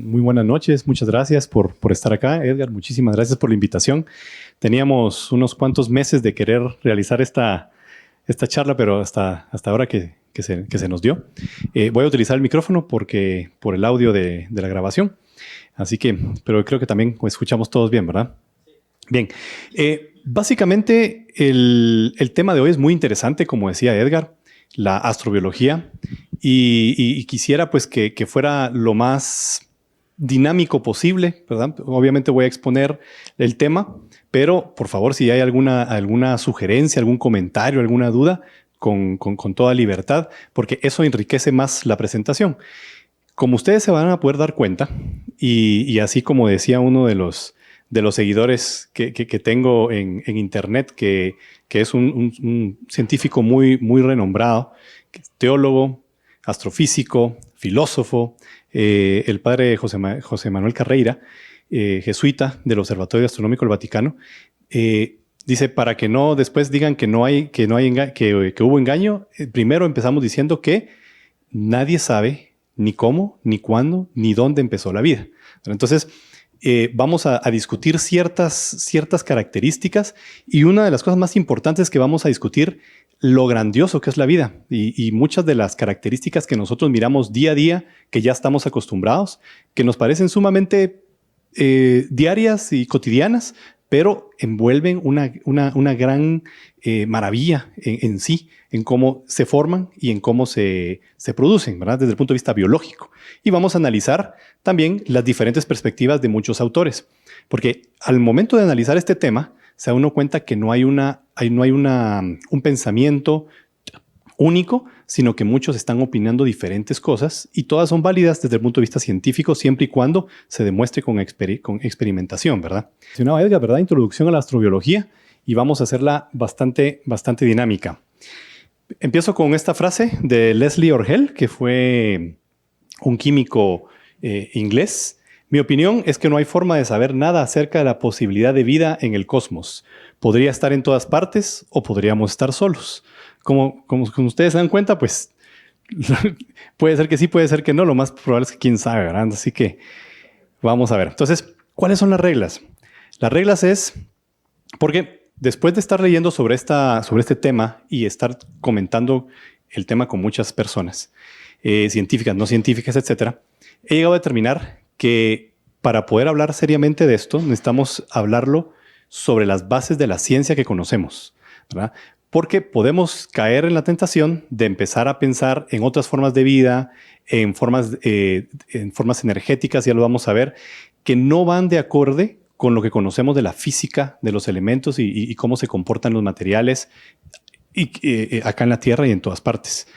Muy buenas noches, muchas gracias por estar acá. Edgar, muchísimas gracias por la invitación. Teníamos unos cuantos meses de querer realizar esta charla, pero hasta ahora que se nos dio. Voy a utilizar el micrófono por el audio de la grabación. Así que, pero creo que también escuchamos todos bien, ¿verdad? Bien. Básicamente, el tema de hoy es muy interesante, como decía Edgar, la astrobiología. Y quisiera pues que fuera lo más dinámico posible, ¿verdad? Obviamente voy a exponer el tema, pero por favor, si hay alguna sugerencia, algún comentario, alguna duda, con toda libertad, porque eso enriquece más la presentación. Como ustedes se van a poder dar cuenta, y así como decía uno de los seguidores que tengo en internet, que es un científico muy renombrado, teólogo, astrofísico, filósofo, el padre José Manuel Carreira, jesuita del Observatorio Astronómico del Vaticano, dice, para que no después digan que hubo engaño, primero empezamos diciendo que nadie sabe ni cómo, ni cuándo, ni dónde empezó la vida. Entonces, vamos a discutir ciertas características, y una de las cosas más importantes que vamos a discutir, lo grandioso que es la vida, y muchas de las características que nosotros miramos día a día, que ya estamos acostumbrados, que nos parecen sumamente diarias y cotidianas, pero envuelven una gran maravilla en sí, en cómo se forman y en cómo se producen, ¿verdad? Desde el punto de vista biológico. Y vamos a analizar también las diferentes perspectivas de muchos autores, porque al momento de analizar este tema, se da uno cuenta que no hay un pensamiento único, sino que muchos están opinando diferentes cosas, y todas son válidas desde el punto de vista científico, siempre y cuando se demuestre con experimentación, ¿verdad? Mencionaba Edgar, ¿verdad? Introducción a la astrobiología, y vamos a hacerla bastante dinámica. Empiezo con esta frase de Leslie Orgel, que fue un químico inglés. Mi opinión es que no hay forma de saber nada acerca de la posibilidad de vida en el cosmos. Podría estar en todas partes o podríamos estar solos. Como ustedes se dan cuenta, pues puede ser que sí, puede ser que no. Lo más probable es que quién sabe, ¿verdad? Así que vamos a ver. Entonces, ¿cuáles son las reglas? Las reglas es porque después de estar leyendo sobre este tema y estar comentando el tema con muchas personas, científicas, no científicas, etcétera, he llegado a determinar que para poder hablar seriamente de esto, necesitamos hablarlo sobre las bases de la ciencia que conocemos, ¿verdad? Porque podemos caer en la tentación de empezar a pensar en otras formas de vida, en formas energéticas, ya lo vamos a ver, que no van de acorde con lo que conocemos de la física de los elementos y cómo se comportan los materiales acá en la Tierra y en todas partes.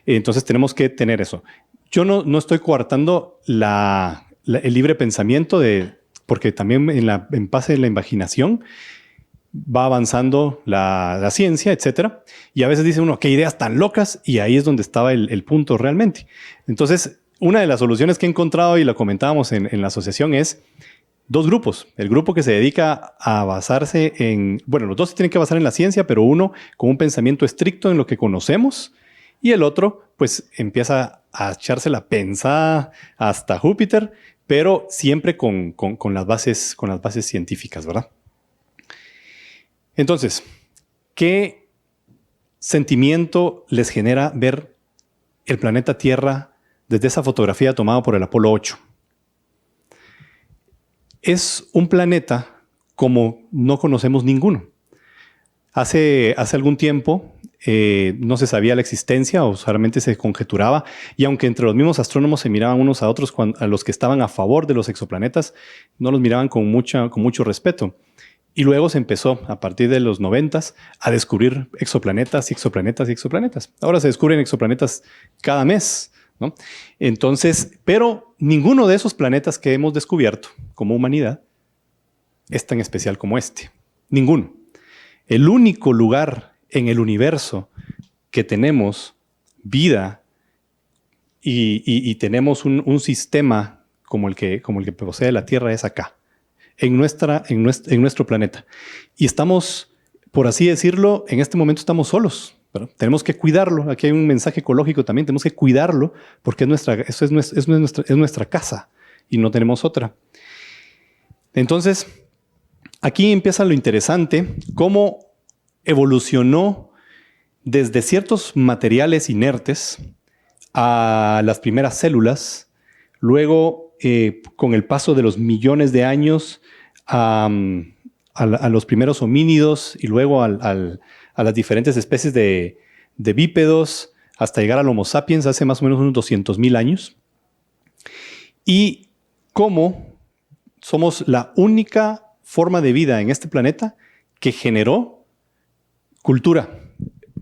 Entonces tenemos que tener eso. Yo no estoy coartando el libre pensamiento, porque también en base de la imaginación va avanzando la ciencia, etcétera. Y a veces dice uno, qué ideas tan locas, y ahí es donde estaba el punto realmente. Entonces, una de las soluciones que he encontrado, y la comentábamos en la asociación, es dos grupos. El grupo que se dedica a basarse los dos se tienen que basar en la ciencia, pero uno con un pensamiento estricto en lo que conocemos, y el otro, pues, empieza a echarse la pensada hasta Júpiter, pero siempre con las bases científicas, ¿verdad? Entonces, ¿qué sentimiento les genera ver el planeta Tierra desde esa fotografía tomada por el Apolo 8? Es un planeta como no conocemos ninguno. Hace algún tiempo no se sabía la existencia, o solamente se conjeturaba, y aunque entre los mismos astrónomos se miraban unos a otros, a los que estaban a favor de los exoplanetas, no los miraban con mucho respeto. Y luego se empezó, a partir de los 90s, a descubrir exoplanetas y exoplanetas y exoplanetas. Ahora se descubren exoplanetas cada mes, ¿no? Entonces, pero ninguno de esos planetas que hemos descubierto como humanidad es tan especial como este. Ninguno. El único lugar en el universo que tenemos vida y tenemos un sistema como el que posee la Tierra es acá, en nuestro planeta. Y estamos, por así decirlo, en este momento estamos solos, ¿verdad? Tenemos que cuidarlo. Aquí hay un mensaje ecológico también. Tenemos que cuidarlo porque es nuestra casa. y no tenemos otra. Entonces, aquí empieza lo interesante, cómo evolucionó desde ciertos materiales inertes a las primeras células, luego con el paso de los millones de años a los primeros homínidos y luego a las diferentes especies de bípedos hasta llegar al Homo sapiens hace más o menos unos 200,000 años. Y cómo somos la única forma de vida en este planeta que generó cultura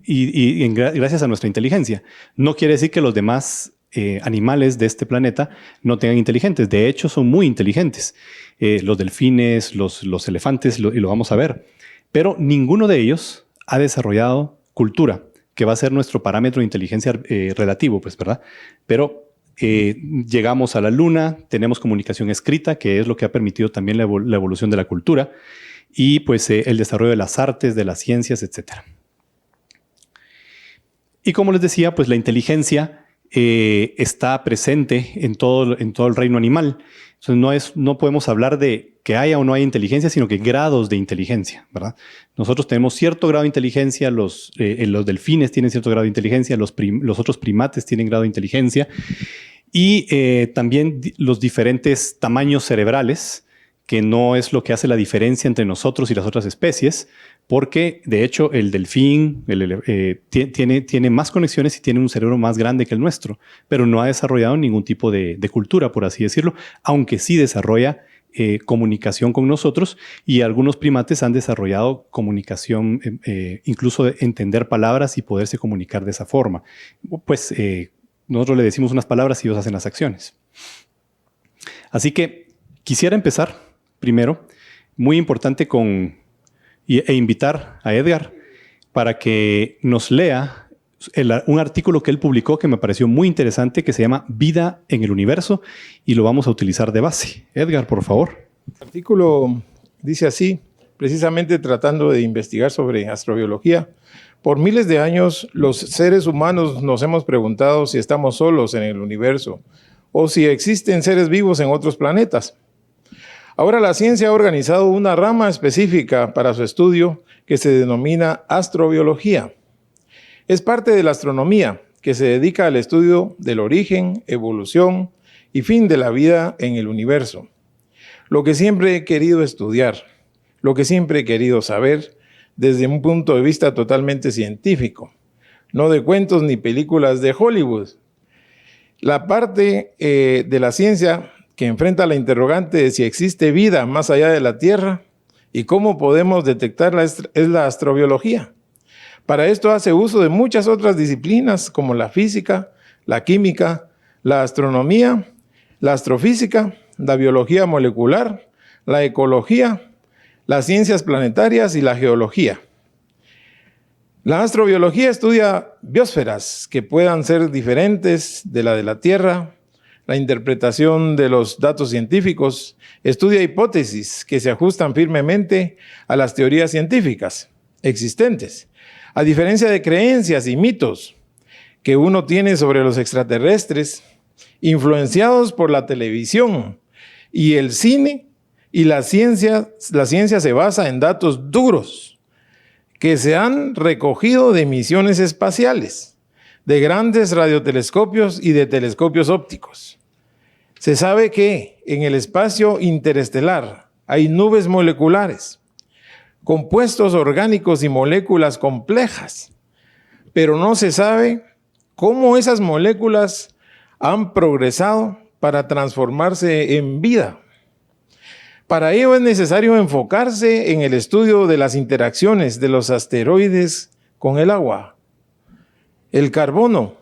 y gracias a nuestra inteligencia. No quiere decir que los demás animales de este planeta no tengan inteligencias. De hecho, son muy inteligentes. Los delfines, los elefantes, y lo vamos a ver. Pero ninguno de ellos ha desarrollado cultura, que va a ser nuestro parámetro de inteligencia relativo, pues, ¿verdad? Pero llegamos a la Luna, tenemos comunicación escrita, que es lo que ha permitido también la evolución de la cultura, y pues el desarrollo de las artes, de las ciencias, etc. Y como les decía, pues la inteligencia está presente en todo el reino animal. Entonces no podemos hablar de que haya o no haya inteligencia, sino que grados de inteligencia, ¿verdad? Nosotros tenemos cierto grado de inteligencia, los delfines tienen cierto grado de inteligencia, los otros primates tienen grado de inteligencia, y también los diferentes tamaños cerebrales, que no es lo que hace la diferencia entre nosotros y las otras especies, porque de hecho el delfín tiene más conexiones y tiene un cerebro más grande que el nuestro, pero no ha desarrollado ningún tipo de cultura, por así decirlo, aunque sí desarrolla comunicación con nosotros, y algunos primates han desarrollado comunicación, incluso de entender palabras y poderse comunicar de esa forma. Pues nosotros le decimos unas palabras y ellos hacen las acciones. Así que quisiera empezar primero, muy importante, e invitar a Edgar para que nos lea un artículo que él publicó que me pareció muy interesante, que se llama Vida en el Universo, y lo vamos a utilizar de base. Edgar, por favor. El artículo dice así, precisamente tratando de investigar sobre astrobiología. Por miles de años, los seres humanos nos hemos preguntado si estamos solos en el universo o si existen seres vivos en otros planetas. Ahora la ciencia ha organizado una rama específica para su estudio que se denomina astrobiología. Es parte de la astronomía, que se dedica al estudio del origen, evolución y fin de la vida en el universo. Lo que siempre he querido estudiar, lo que siempre he querido saber desde un punto de vista totalmente científico, no de cuentos ni películas de Hollywood. La parte de la ciencia que enfrenta la interrogante de si existe vida más allá de la Tierra y cómo podemos detectarla es la astrobiología. Para esto hace uso de muchas otras disciplinas como la física, la química, la astronomía, la astrofísica, la biología molecular, la ecología, las ciencias planetarias y la geología. La astrobiología estudia biosferas que puedan ser diferentes de la Tierra, la interpretación de los datos científicos, estudia hipótesis que se ajustan firmemente a las teorías científicas existentes, a diferencia de creencias y mitos que uno tiene sobre los extraterrestres, influenciados por la televisión y el cine, y la ciencia se basa en datos duros que se han recogido de misiones espaciales, de grandes radiotelescopios y de telescopios ópticos. Se sabe que en el espacio interestelar hay nubes moleculares, compuestos orgánicos y moléculas complejas, pero no se sabe cómo esas moléculas han progresado para transformarse en vida. Para ello es necesario enfocarse en el estudio de las interacciones de los asteroides con el agua, el carbono,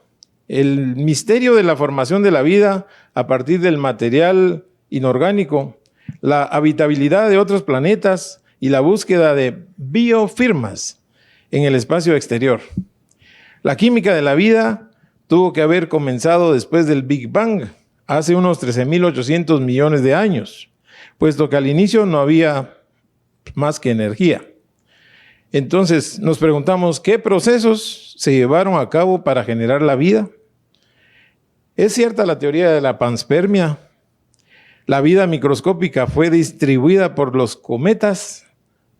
el misterio de la formación de la vida a partir del material inorgánico, la habitabilidad de otros planetas y la búsqueda de biofirmas en el espacio exterior. La química de la vida tuvo que haber comenzado después del Big Bang, hace unos 13.800 millones de años, puesto que al inicio no había más que energía. Entonces nos preguntamos, ¿qué procesos se llevaron a cabo para generar la vida? ¿Es cierta la teoría de la panspermia? La vida microscópica fue distribuida por los cometas,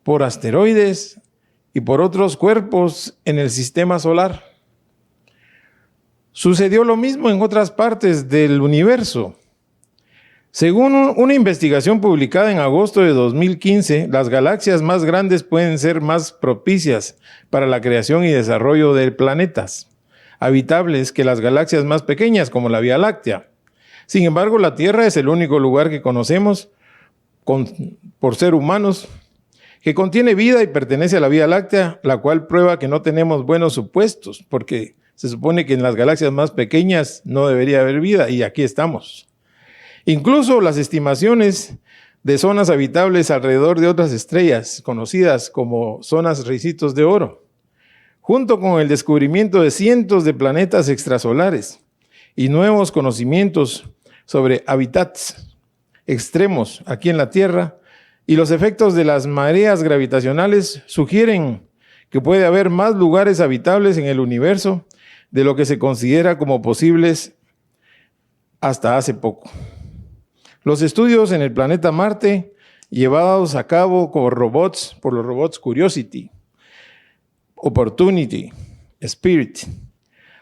por asteroides y por otros cuerpos en el sistema solar. Sucedió lo mismo en otras partes del universo. Según una investigación publicada en agosto de 2015, las galaxias más grandes pueden ser más propicias para la creación y desarrollo de planetas habitables que las galaxias más pequeñas, como la Vía Láctea. Sin embargo, la Tierra es el único lugar que conocemos por ser humanos que contiene vida y pertenece a la Vía Láctea, la cual prueba que no tenemos buenos supuestos, porque se supone que en las galaxias más pequeñas no debería haber vida, y aquí estamos. Incluso las estimaciones de zonas habitables alrededor de otras estrellas, conocidas como zonas ricitos de oro, junto con el descubrimiento de cientos de planetas extrasolares y nuevos conocimientos sobre hábitats extremos aquí en la Tierra, y los efectos de las mareas gravitacionales sugieren que puede haber más lugares habitables en el universo de lo que se considera como posibles hasta hace poco. Los estudios en el planeta Marte, llevados a cabo por los robots Curiosity, Opportunity, Spirit,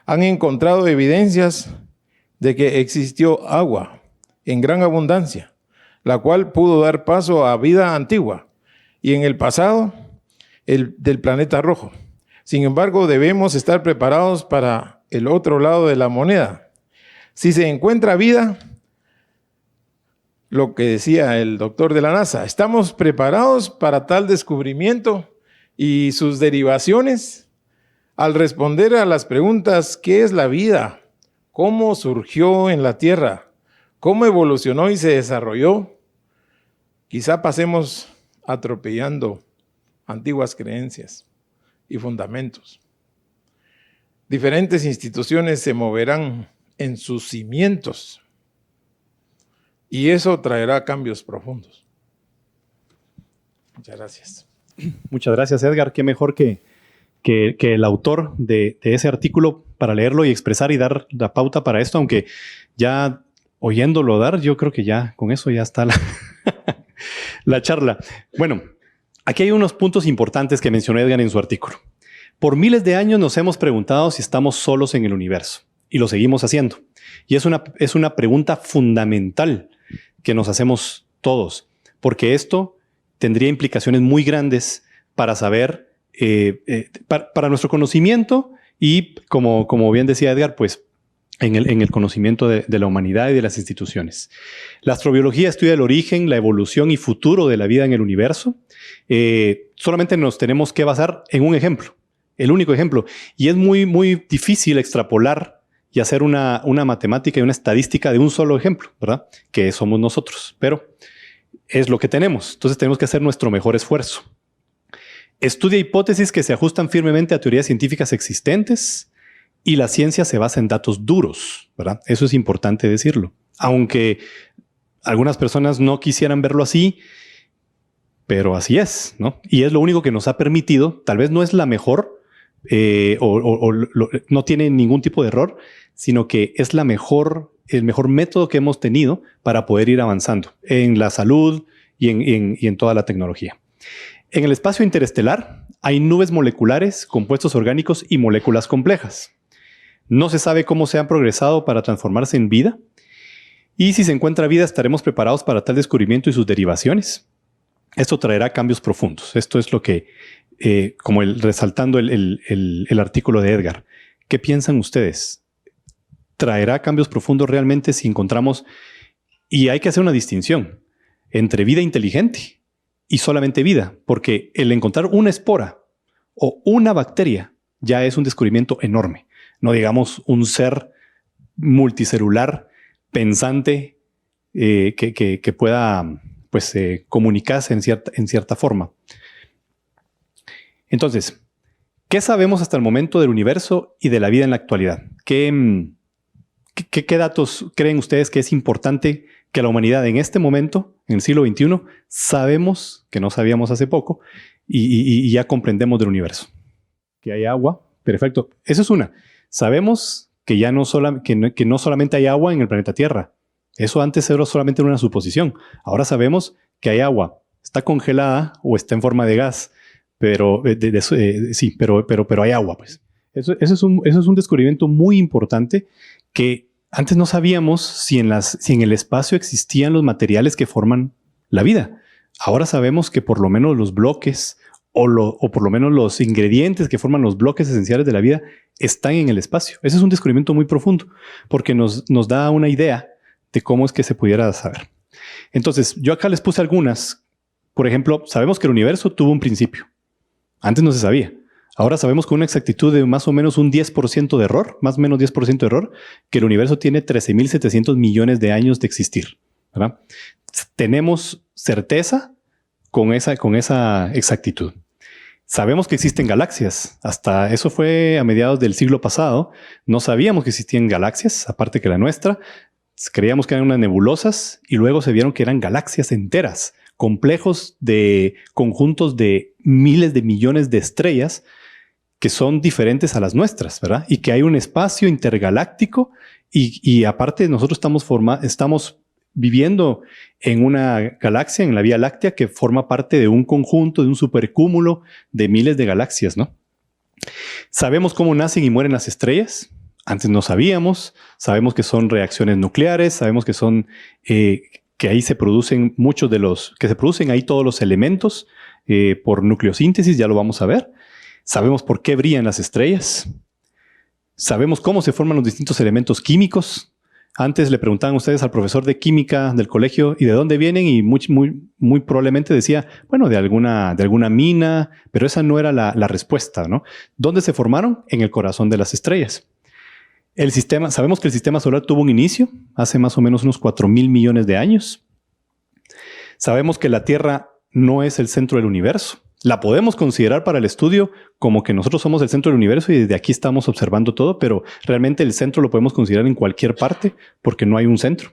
han encontrado evidencias de que existió agua en gran abundancia, la cual pudo dar paso a vida antigua y en el pasado del planeta rojo. Sin embargo, debemos estar preparados para el otro lado de la moneda. Si se encuentra vida, lo que decía el doctor de la NASA, ¿estamos preparados para tal descubrimiento y sus derivaciones? Al responder a las preguntas, ¿qué es la vida? ¿Cómo surgió en la Tierra? ¿Cómo evolucionó y se desarrolló? Quizá pasemos atropellando antiguas creencias y fundamentos. Diferentes instituciones se moverán en sus cimientos y eso traerá cambios profundos. Muchas gracias. Muchas gracias, Edgar. Qué mejor que el autor de ese artículo para leerlo y expresar y dar la pauta para esto, aunque ya oyéndolo dar, yo creo que ya con eso ya está la charla. Bueno, aquí hay unos puntos importantes que mencionó Edgar en su artículo. Por miles de años nos hemos preguntado si estamos solos en el universo y lo seguimos haciendo. Y es una pregunta fundamental que nos hacemos todos, porque esto tendría implicaciones muy grandes para saber, para nuestro conocimiento y, como bien decía Edgar, pues en el conocimiento de la humanidad y de las instituciones. La astrobiología estudia el origen, la evolución y futuro de la vida en el universo. Solamente nos tenemos que basar en un ejemplo, el único ejemplo. Y es muy, muy difícil extrapolar y hacer una matemática y una estadística de un solo ejemplo, ¿verdad? Que somos nosotros, pero es lo que tenemos. Entonces tenemos que hacer nuestro mejor esfuerzo. Estudia hipótesis que se ajustan firmemente a teorías científicas existentes y la ciencia se basa en datos duros, ¿verdad? Eso es importante decirlo. Aunque algunas personas no quisieran verlo así, pero así es, ¿no? Y es lo único que nos ha permitido, tal vez no es la mejor no tiene ningún tipo de error, sino que es el mejor método que hemos tenido para poder ir avanzando en la salud y en toda la tecnología. En el espacio interestelar hay nubes moleculares, compuestos orgánicos y moléculas complejas. No se sabe cómo se han progresado para transformarse en vida. Y si se encuentra vida, estaremos preparados para tal descubrimiento y sus derivaciones. Esto traerá cambios profundos. Esto es lo que, resaltando el artículo de Edgar. ¿Qué piensan ustedes? ¿Traerá cambios profundos realmente si encontramos? Y hay que hacer una distinción entre vida inteligente y solamente vida, porque el encontrar una espora o una bacteria ya es un descubrimiento enorme. No digamos un ser multicelular pensante que pueda comunicarse en cierta forma. Entonces, ¿qué sabemos hasta el momento del universo y de la vida en la actualidad? ¿Qué datos creen ustedes que es importante que la humanidad en este momento, en el siglo XXI, sabemos que no sabíamos hace poco y ya comprendemos del universo? Que hay agua. Perfecto. Eso es una. Sabemos que ya no solamente hay agua en el planeta Tierra. Eso antes era solamente una suposición. Ahora sabemos que hay agua. Está congelada o está en forma de gas, pero sí, pero hay agua, pues. Eso es un descubrimiento muy importante que antes no sabíamos si en el espacio existían los materiales que forman la vida. Ahora sabemos que por lo menos los bloques o por lo menos los ingredientes que forman los bloques esenciales de la vida están en el espacio. Ese es un descubrimiento muy profundo porque nos da una idea de cómo es que se pudiera saber. Entonces, yo acá les puse algunas. Por ejemplo, sabemos que el universo tuvo un principio. Antes no se sabía. Ahora sabemos con una exactitud de más o menos un 10% de error, más o menos 10% de error, que el universo tiene 13.700 millones de años de existir, ¿verdad? Tenemos certeza con esa exactitud. Sabemos que existen galaxias. Hasta eso fue a mediados del siglo pasado. No sabíamos que existían galaxias, aparte que la nuestra. Creíamos que eran unas nebulosas y luego se vieron que eran galaxias enteras, complejos de conjuntos de miles de millones de estrellas que son diferentes a las nuestras, ¿verdad? Y que hay un espacio intergaláctico y aparte nosotros estamos viviendo en una galaxia, en la Vía Láctea, que forma parte de un conjunto, de un supercúmulo de miles de galaxias, ¿no? Sabemos cómo nacen y mueren las estrellas. Antes no sabíamos. Sabemos que son reacciones nucleares. Sabemos que son que ahí se producen que se producen ahí todos los elementos por nucleosíntesis. Ya lo vamos a ver. Sabemos por qué brillan las estrellas. Sabemos cómo se forman los distintos elementos químicos. Antes le preguntaban ustedes al profesor de química del colegio y de dónde vienen y muy probablemente decía, bueno, de alguna mina, pero esa no era la respuesta, ¿no? ¿Dónde se formaron? En el corazón de las estrellas. Sabemos que el sistema solar tuvo un inicio hace más o menos unos 4.000 millones de años. Sabemos que la Tierra no es el centro del universo. La podemos considerar para el estudio como que nosotros somos el centro del universo y desde aquí estamos observando todo, pero realmente el centro lo podemos considerar en cualquier parte porque no hay un centro.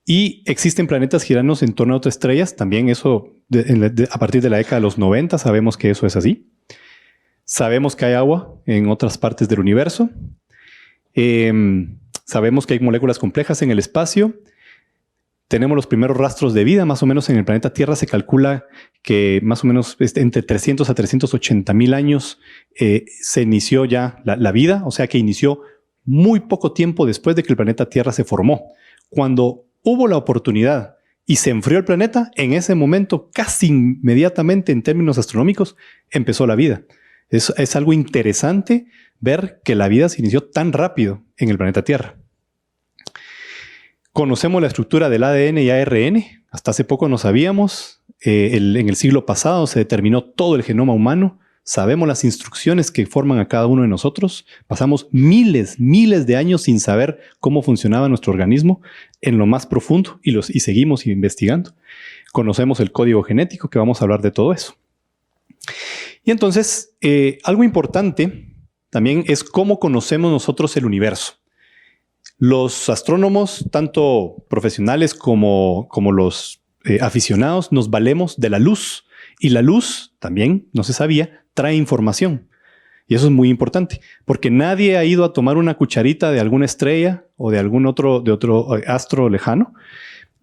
Y existen planetas girando en torno a otras estrellas. También eso, a partir de la década de los 90, sabemos que eso es así. Sabemos que hay agua en otras partes del universo. Sabemos que hay moléculas complejas en el espacio. Tenemos los primeros rastros de vida, más o menos en el planeta Tierra se calcula que más o menos entre 300 a 380 mil años se inició ya la vida, o sea que inició muy poco tiempo después de que el planeta Tierra se formó. Cuando hubo la oportunidad y se enfrió el planeta, en ese momento, casi inmediatamente en términos astronómicos, empezó la vida. Es algo interesante ver que la vida se inició tan rápido en el planeta Tierra. Conocemos la estructura del ADN y ARN. Hasta hace poco no sabíamos. En el siglo pasado se determinó todo el genoma humano. Sabemos las instrucciones que forman a cada uno de nosotros. Pasamos miles de años sin saber cómo funcionaba nuestro organismo en lo más profundo y seguimos investigando. Conocemos el código genético, que vamos a hablar de todo eso. Y entonces, algo importante también es cómo conocemos nosotros el universo. Los astrónomos, tanto profesionales como los aficionados, nos valemos de la luz. Y la luz, también, no se sabía, trae información. Y eso es muy importante, porque nadie ha ido a tomar una cucharita de alguna estrella o de otro astro lejano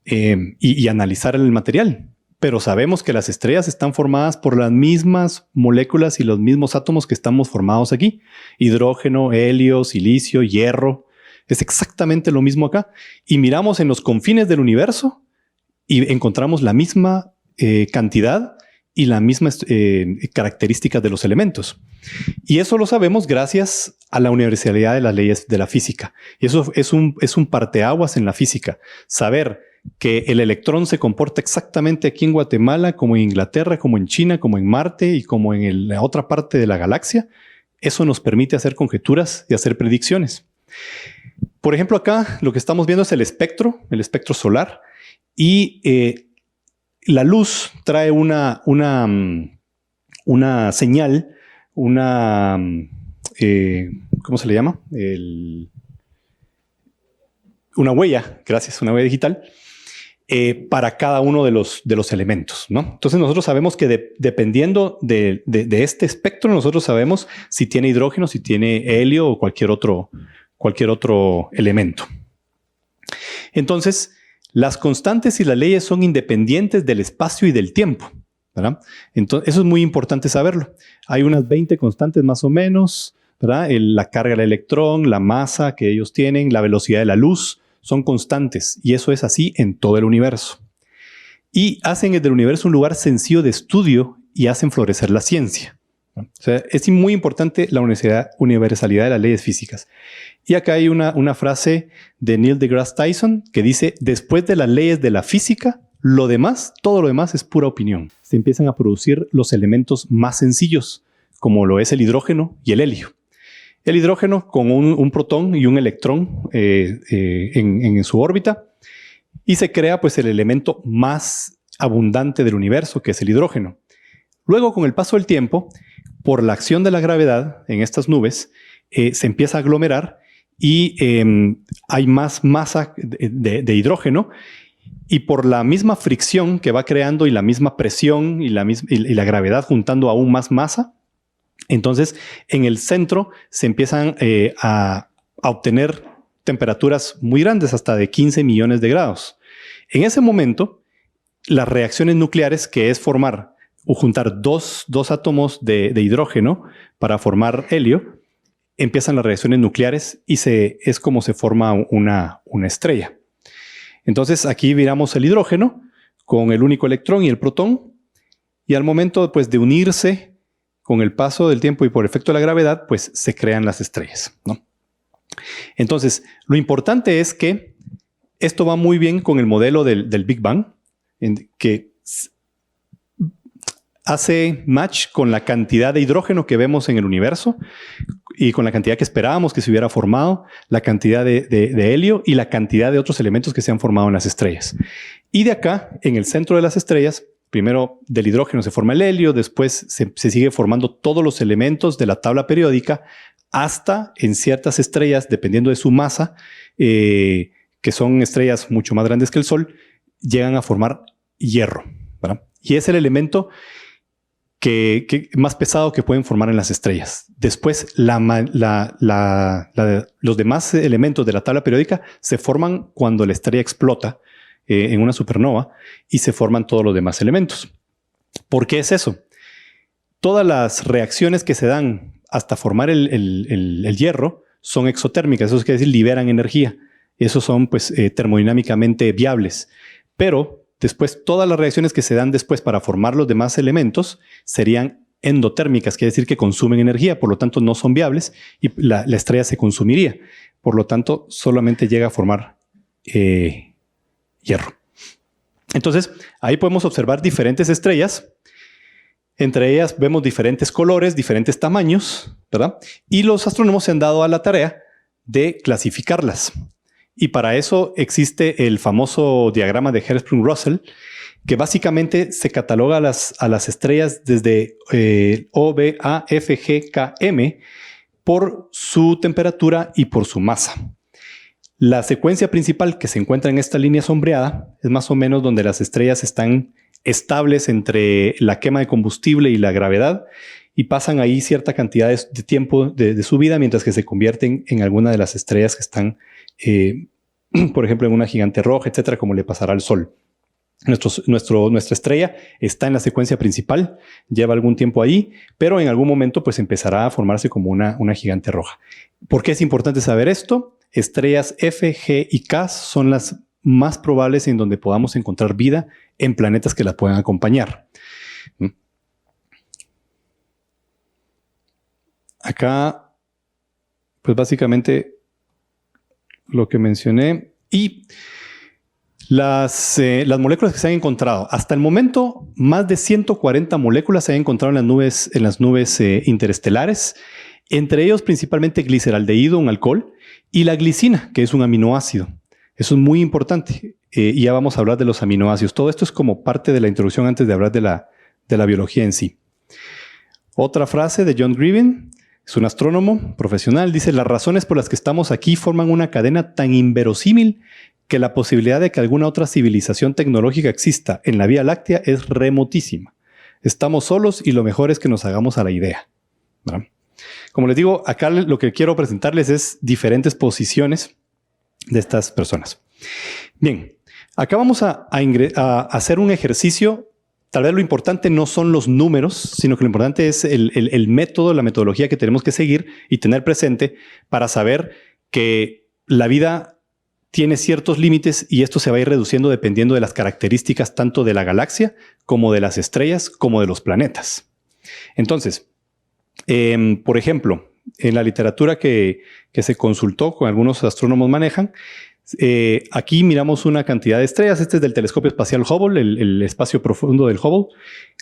y analizar el material. Pero sabemos que las estrellas están formadas por las mismas moléculas y los mismos átomos que estamos formados aquí. Hidrógeno, helio, silicio, hierro. Es exactamente lo mismo acá. Y miramos en los confines del universo y encontramos la misma cantidad y las mismas características de los elementos. Y eso lo sabemos gracias a la universalidad de las leyes de la física. Y eso es un parteaguas en la física. Saber que el electrón se comporta exactamente aquí en Guatemala, como en Inglaterra, como en China, como en Marte y como en la otra parte de la galaxia, eso nos permite hacer conjeturas y hacer predicciones. Por ejemplo, acá lo que estamos viendo es el espectro solar, y la luz trae una señal, ¿cómo se le llama? Una huella, gracias, una huella digital, para cada uno de los elementos, ¿no? Entonces nosotros sabemos que dependiendo de este espectro, nosotros sabemos si tiene hidrógeno, si tiene helio o cualquier otro elemento. Entonces, las constantes y las leyes son independientes del espacio y del tiempo, ¿verdad? Entonces, eso es muy importante saberlo. Hay unas 20 constantes más o menos, ¿verdad? La carga del electrón, la masa que ellos tienen, la velocidad de la luz, son constantes. Y eso es así en todo el universo. Y hacen del universo un lugar sencillo de estudio y hacen florecer la ciencia. O sea, es muy importante la universalidad de las leyes físicas. Y acá hay una frase de Neil deGrasse Tyson que dice: después de las leyes de la física, lo demás, todo lo demás es pura opinión. Se empiezan a producir los elementos más sencillos, como lo es el hidrógeno y el helio. El hidrógeno con un protón y un electrón en su órbita, y se crea pues el elemento más abundante del universo, que es el hidrógeno. Luego, con el paso del tiempo, por la acción de la gravedad en estas nubes, se empieza a aglomerar y hay más masa de hidrógeno, y por la misma fricción que va creando y la misma presión y la gravedad juntando aún más masa, entonces en el centro se empiezan a obtener temperaturas muy grandes, hasta de 15 millones de grados. En ese momento, las reacciones nucleares, que es formar o juntar dos átomos de hidrógeno para formar helio, empiezan las reacciones nucleares y es como se forma una estrella. Entonces aquí miramos el hidrógeno con el único electrón y el protón, y al momento pues, de unirse con el paso del tiempo y por efecto de la gravedad, pues se crean las estrellas, ¿no? Entonces, lo importante es que esto va muy bien con el modelo del Big Bang, que hace match con la cantidad de hidrógeno que vemos en el universo y con la cantidad que esperábamos que se hubiera formado, la cantidad de helio y la cantidad de otros elementos que se han formado en las estrellas. Y de acá, en el centro de las estrellas, primero del hidrógeno se forma el helio, después se sigue formando todos los elementos de la tabla periódica, hasta en ciertas estrellas, dependiendo de su masa, que son estrellas mucho más grandes que el Sol, llegan a formar hierro, ¿verdad? Y es el elemento más pesado que pueden formar en las estrellas. Después, los demás elementos de la tabla periódica se forman cuando la estrella explota en una supernova, y se forman todos los demás elementos. ¿Por qué es eso? Todas las reacciones que se dan hasta formar el hierro son exotérmicas, eso quiere decir liberan energía. Esos son pues termodinámicamente viables. Pero después, todas las reacciones que se dan después para formar los demás elementos serían endotérmicas, quiere decir que consumen energía, por lo tanto no son viables y la estrella se consumiría. Por lo tanto, solamente llega a formar hierro. Entonces, ahí podemos observar diferentes estrellas. Entre ellas vemos diferentes colores, diferentes tamaños, ¿verdad? Y los astrónomos se han dado a la tarea de clasificarlas. Y para eso existe el famoso diagrama de Hertzsprung-Russell, que básicamente se cataloga a las estrellas desde O, B, A, F, G, K, M por su temperatura y por su masa. La secuencia principal que se encuentra en esta línea sombreada es más o menos donde las estrellas están estables entre la quema de combustible y la gravedad, y pasan ahí cierta cantidad de tiempo de su vida, mientras que se convierten en alguna de las estrellas que están, por ejemplo, en una gigante roja, etcétera, como le pasará al Sol. Nuestra estrella está en la secuencia principal, lleva algún tiempo ahí, pero en algún momento pues empezará a formarse como una gigante roja. ¿Por qué es importante saber esto? Estrellas F, G y K son las más probables en donde podamos encontrar vida en planetas que la puedan acompañar. Acá, pues básicamente lo que mencioné. Y las moléculas que se han encontrado. Hasta el momento, más de 140 moléculas se han encontrado en las nubes interestelares. Entre ellos, principalmente gliceraldehído, un alcohol, y la glicina, que es un aminoácido. Eso es muy importante. Y ya vamos a hablar de los aminoácidos. Todo esto es como parte de la introducción antes de hablar de la biología en sí. Otra frase de John Griffin, es un astrónomo profesional, dice: las razones por las que estamos aquí forman una cadena tan inverosímil que la posibilidad de que alguna otra civilización tecnológica exista en la Vía Láctea es remotísima. Estamos solos y lo mejor es que nos hagamos a la idea, ¿verdad? Como les digo, acá lo que quiero presentarles es diferentes posiciones de estas personas. Bien, acá vamos a hacer un ejercicio. Tal vez lo importante no son los números, sino que lo importante es el método, la metodología que tenemos que seguir y tener presente para saber que la vida tiene ciertos límites y esto se va a ir reduciendo dependiendo de las características tanto de la galaxia como de las estrellas como de los planetas. Entonces, por ejemplo, en la literatura que se consultó, con algunos astrónomos manejan, aquí miramos una cantidad de estrellas. Este es del telescopio espacial Hubble, el espacio profundo del Hubble.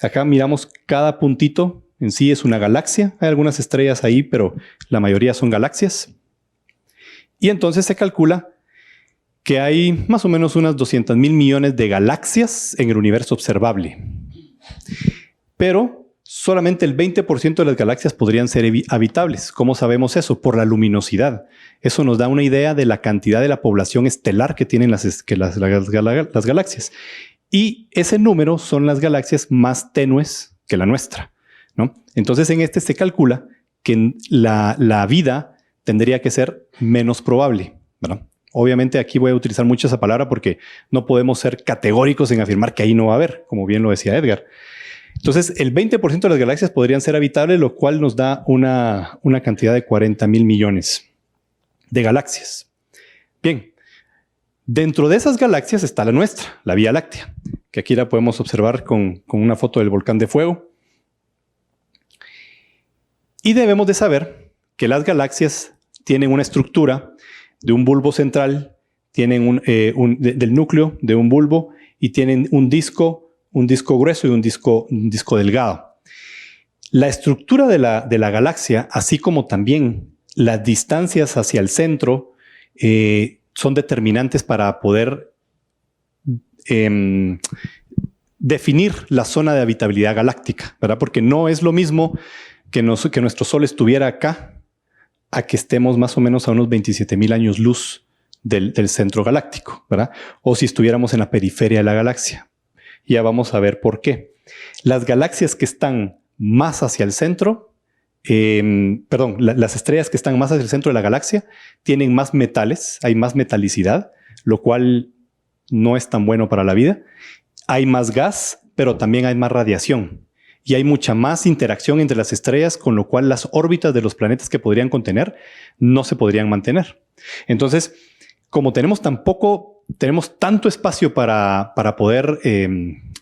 Acá miramos cada puntito en sí es una galaxia. Hay algunas estrellas ahí, pero la mayoría son galaxias. Y entonces se calcula que hay más o menos unas 200,000 millones de galaxias en el universo observable. Pero solamente el 20% de las galaxias podrían ser habitables. ¿Cómo sabemos eso? Por la luminosidad. Eso nos da una idea de la cantidad de la población estelar que tienen las galaxias. Y ese número son las galaxias más tenues que la nuestra, ¿no? Entonces en este se calcula que la vida tendría que ser menos probable, ¿verdad? Obviamente aquí voy a utilizar mucho esa palabra porque no podemos ser categóricos en afirmar que ahí no va a haber, como bien lo decía Edgar. Entonces, el 20% de las galaxias podrían ser habitables, lo cual nos da una cantidad de 40,000 millones de galaxias. Bien, dentro de esas galaxias está la nuestra, la Vía Láctea, que aquí la podemos observar con una foto del volcán de fuego. Y debemos de saber que las galaxias tienen una estructura de un bulbo central, tienen del núcleo de un bulbo y tienen un disco grueso y un disco delgado. La estructura de la galaxia, así como también las distancias hacia el centro, son determinantes para poder definir la zona de habitabilidad galáctica, ¿verdad? Porque no es lo mismo que nuestro Sol estuviera acá a que estemos más o menos a unos 27,000 años luz del centro galáctico, ¿verdad? O si estuviéramos en la periferia de la galaxia. Ya vamos a ver por qué. Las galaxias que están más hacia el centro, las estrellas que están más hacia el centro de la galaxia tienen más metales, hay más metalicidad, lo cual no es tan bueno para la vida. Hay más gas, pero también hay más radiación. Y hay mucha más interacción entre las estrellas, con lo cual las órbitas de los planetas que podrían contener no se podrían mantener. Entonces, como tenemos tanto espacio para poder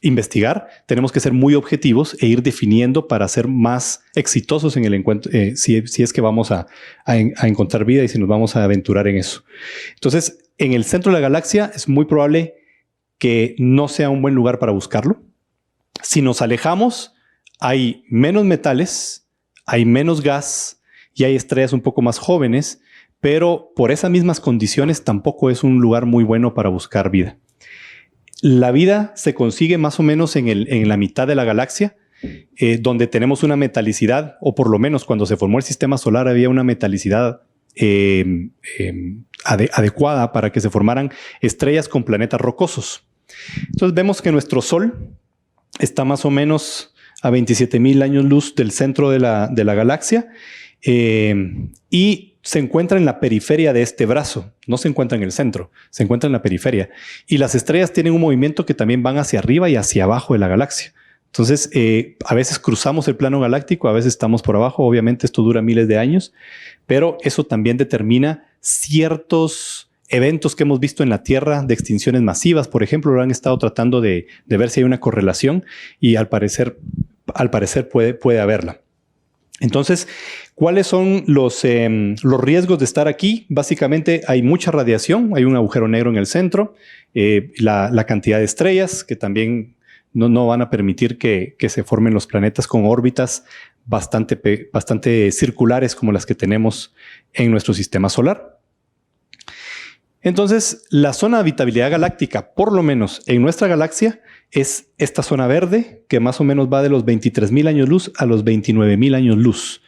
investigar, tenemos que ser muy objetivos e ir definiendo para ser más exitosos en el encuentro, si es que vamos a encontrar vida y si nos vamos a aventurar en eso. Entonces, en el centro de la galaxia es muy probable que no sea un buen lugar para buscarlo. Si nos alejamos, hay menos metales, hay menos gas y hay estrellas un poco más jóvenes, pero por esas mismas condiciones tampoco es un lugar muy bueno para buscar vida. La vida se consigue más o menos en la mitad de la galaxia, donde tenemos una metalicidad, o por lo menos cuando se formó el sistema solar había una metalicidad adecuada para que se formaran estrellas con planetas rocosos. Entonces vemos que nuestro Sol está más o menos a 27,000 años luz del centro de la galaxia y se encuentra en la periferia de este brazo. No se encuentra en el centro, se encuentra en la periferia. Y las estrellas tienen un movimiento que también van hacia arriba y hacia abajo de la galaxia. Entonces, a veces cruzamos el plano galáctico, a veces estamos por abajo. Obviamente esto dura miles de años, pero eso también determina ciertos eventos que hemos visto en la Tierra de extinciones masivas. Por ejemplo, lo han estado tratando de ver si hay una correlación y al parecer puede haberla. Entonces, ¿cuáles son los riesgos de estar aquí? Básicamente hay mucha radiación, hay un agujero negro en el centro, la cantidad de estrellas que también no van a permitir que se formen los planetas con órbitas bastante circulares como las que tenemos en nuestro sistema solar. Entonces, la zona de habitabilidad galáctica, por lo menos en nuestra galaxia, es esta zona verde que más o menos va de los 23,000 años luz a los 29,000 años luz.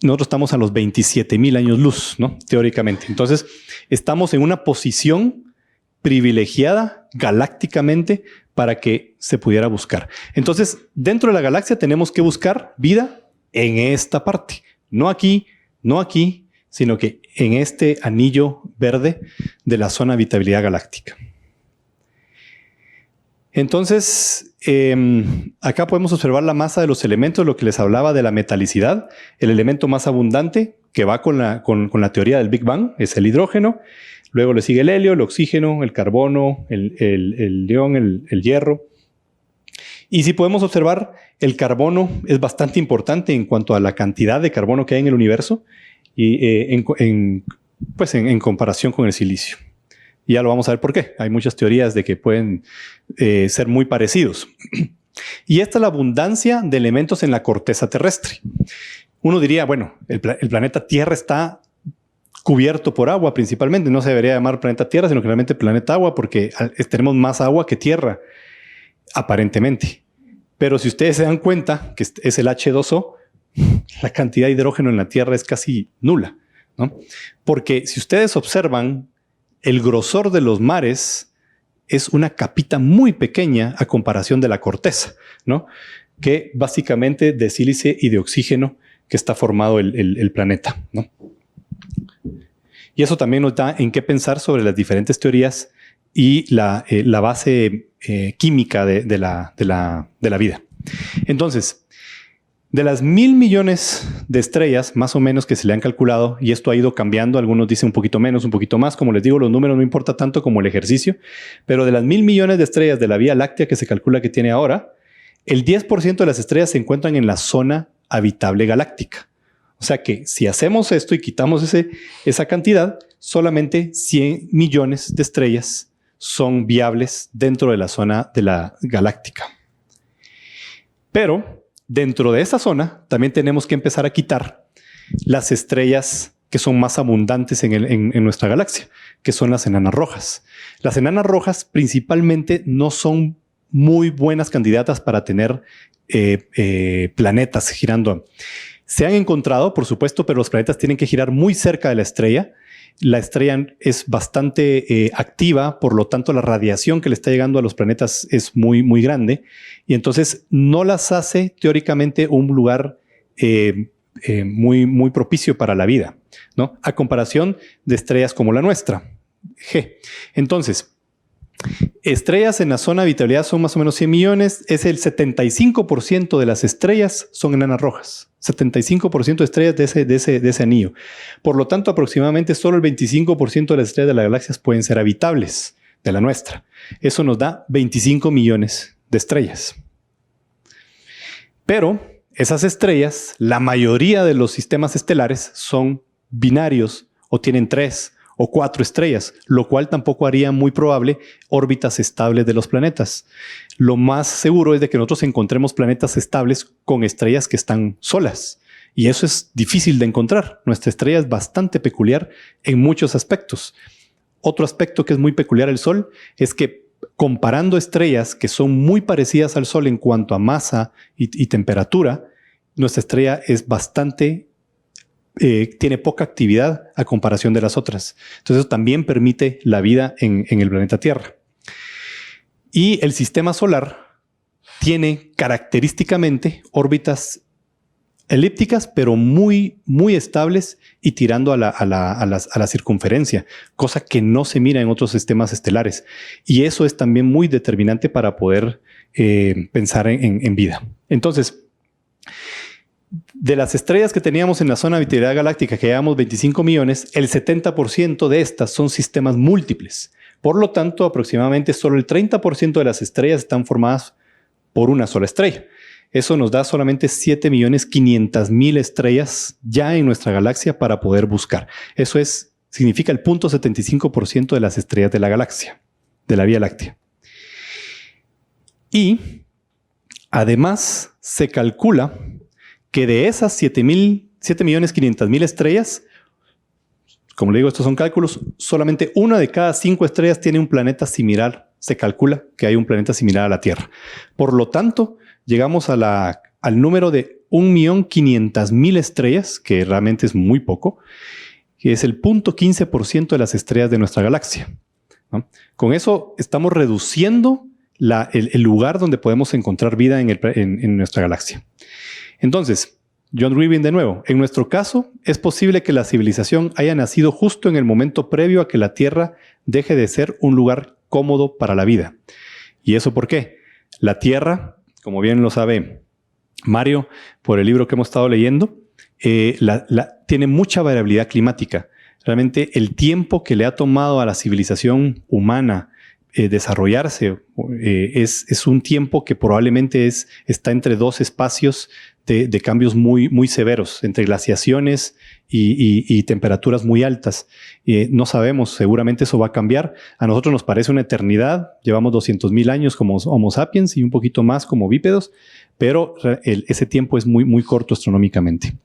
Nosotros estamos a los 27,000 años luz, ¿no? Teóricamente. Entonces, estamos en una posición privilegiada galácticamente para que se pudiera buscar. Entonces, dentro de la galaxia tenemos que buscar vida en esta parte. No aquí, no aquí, sino que en este anillo verde de la zona de habitabilidad galáctica. Entonces, acá podemos observar la masa de los elementos, lo que les hablaba de la metalicidad. El elemento más abundante, que va con la teoría del Big Bang, es el hidrógeno. Luego le sigue el helio, el oxígeno, el carbono, el león, el hierro. Y si podemos observar, el carbono es bastante importante en cuanto a la cantidad de carbono que hay en el universo y en comparación con el silicio. Y ya lo vamos a ver por qué. Hay muchas teorías de que pueden ser muy parecidos. Y esta es la abundancia de elementos en la corteza terrestre. Uno diría, bueno, el planeta Tierra está cubierto por agua principalmente. No se debería llamar planeta Tierra, sino que realmente planeta agua, porque tenemos más agua que tierra, aparentemente. Pero si ustedes se dan cuenta que es el H2O, la cantidad de hidrógeno en la Tierra es casi nula, ¿no? Porque si ustedes observan, el grosor de los mares es una capita muy pequeña a comparación de la corteza, ¿no? Que básicamente de sílice y de oxígeno que está formado el planeta, ¿no? Y eso también nos da en qué pensar sobre las diferentes teorías y la base química de la vida. Entonces, de las 1.000 millones de estrellas, más o menos, que se le han calculado, y esto ha ido cambiando, algunos dicen un poquito menos, un poquito más, como les digo, los números no importa tanto como el ejercicio, pero de las 1.000 millones de estrellas de la Vía Láctea que se calcula que tiene ahora, el 10% de las estrellas se encuentran en la zona habitable galáctica. O sea que si hacemos esto y quitamos esa cantidad, solamente 100 millones de estrellas son viables dentro de la zona de la galáctica. Pero dentro de esa zona también tenemos que empezar a quitar las estrellas que son más abundantes en nuestra galaxia, que son las enanas rojas. Las enanas rojas principalmente no son muy buenas candidatas para tener planetas girando. Se han encontrado, por supuesto, pero los planetas tienen que girar muy cerca de la estrella. La estrella es bastante activa, por lo tanto la radiación que le está llegando a los planetas es muy, muy grande. Y entonces no las hace teóricamente un lugar muy, muy propicio para la vida, ¿no? A comparación de estrellas como la nuestra, G. Entonces, estrellas en la zona de habitabilidad son más o menos 100 millones. Es el 75% de las estrellas son enanas rojas. 75% de estrellas de ese anillo. Por lo tanto, aproximadamente solo el 25% de las estrellas de las galaxias pueden ser habitables de la nuestra. Eso nos da 25 millones de estrellas. Pero esas estrellas, la mayoría de los sistemas estelares son binarios o tienen 3 o 4 estrellas, lo cual tampoco haría muy probable órbitas estables de los planetas. Lo más seguro es de que nosotros encontremos planetas estables con estrellas que están solas. Y eso es difícil de encontrar. Nuestra estrella es bastante peculiar en muchos aspectos. Otro aspecto que es muy peculiar del Sol es que comparando estrellas que son muy parecidas al Sol en cuanto a masa y temperatura, nuestra estrella es bastante tiene poca actividad a comparación de las otras. Entonces eso también permite la vida en el planeta Tierra. Y el sistema solar tiene característicamente órbitas elípticas, pero muy, muy estables y tirando a la circunferencia, cosa que no se mira en otros sistemas estelares. Y eso es también muy determinante para poder pensar en vida. Entonces, de las estrellas que teníamos en la zona de habitabilidad galáctica, que llevamos 25 millones, el 70% de estas son sistemas múltiples. Por lo tanto, aproximadamente solo el 30% de las estrellas están formadas por una sola estrella. Eso nos da solamente 7.500.000 estrellas ya en nuestra galaxia para poder buscar. Eso significa el 0.75% de las estrellas de la galaxia, de la Vía Láctea. Y además se calcula que de esas 7.500.000 estrellas, como le digo, estos son cálculos, solamente una de cada 5 estrellas tiene un planeta similar. Se calcula que hay un planeta similar a la Tierra. Por lo tanto, llegamos al número de 1.500.000 estrellas, que realmente es muy poco, que es el 0.15% de las estrellas de nuestra galaxia, ¿no? Con eso estamos reduciendo el lugar donde podemos encontrar vida en nuestra galaxia. Entonces, John Rivin de nuevo. En nuestro caso, es posible que la civilización haya nacido justo en el momento previo a que la Tierra deje de ser un lugar cómodo para la vida. ¿Y eso por qué? La Tierra, como bien lo sabe Mario, por el libro que hemos estado leyendo, tiene mucha variabilidad climática. Realmente el tiempo que le ha tomado a la civilización humana desarrollarse es un tiempo que probablemente está entre dos espacios de cambios muy, muy severos, entre glaciaciones y temperaturas muy altas. No sabemos, seguramente eso va a cambiar. A nosotros nos parece una eternidad. Llevamos 200,000 años como Homo sapiens y un poquito más como bípedos, pero ese tiempo es muy, muy corto astronómicamente.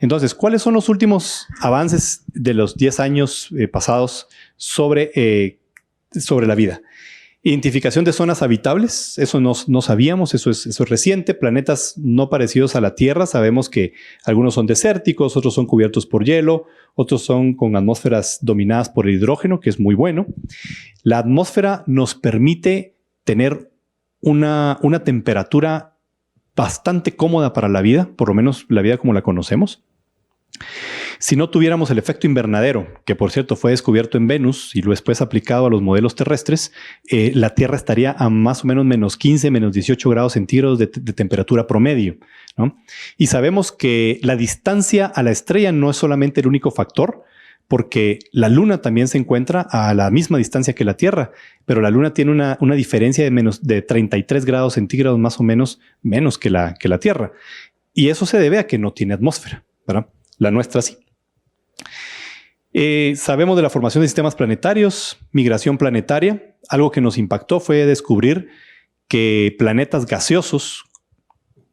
Entonces, ¿cuáles son los últimos avances de los 10 años pasados sobre la vida? Identificación de zonas habitables, eso no sabíamos, eso es reciente. Planetas no parecidos a la Tierra, sabemos que algunos son desérticos, otros son cubiertos por hielo, otros son con atmósferas dominadas por el hidrógeno, que es muy bueno. La atmósfera nos permite tener una temperatura bastante cómoda para la vida, por lo menos la vida como la conocemos. Si no tuviéramos el efecto invernadero, que por cierto fue descubierto en Venus y después aplicado a los modelos terrestres, la Tierra estaría a más o menos menos 15, menos 18 grados centígrados de temperatura promedio, ¿no? Y sabemos que la distancia a la estrella no es solamente el único factor, porque la Luna también se encuentra a la misma distancia que la Tierra, pero la Luna tiene una diferencia de 33 grados centígrados más o menos que la Tierra. Y eso se debe a que no tiene atmósfera, ¿verdad? La nuestra sí. Sabemos de la formación de sistemas planetarios, migración planetaria. Algo que nos impactó fue descubrir que planetas gaseosos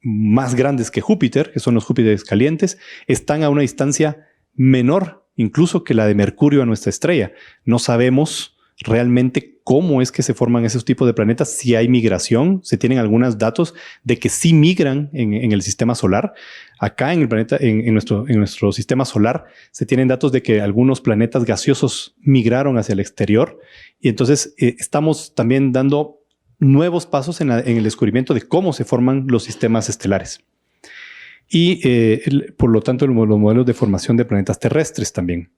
más grandes que Júpiter, que son los Júpiteres calientes, están a una distancia menor incluso que la de Mercurio a nuestra estrella. No sabemos realmente cómo es que se forman esos tipos de planetas, si hay migración. Se tienen algunos datos de que sí migran en el sistema solar. Acá en el planeta, en nuestro sistema solar, se tienen datos de que algunos planetas gaseosos migraron hacia el exterior. Y entonces estamos también dando nuevos pasos en el descubrimiento de cómo se forman los sistemas estelares. Y por lo tanto los modelos de formación de planetas terrestres también.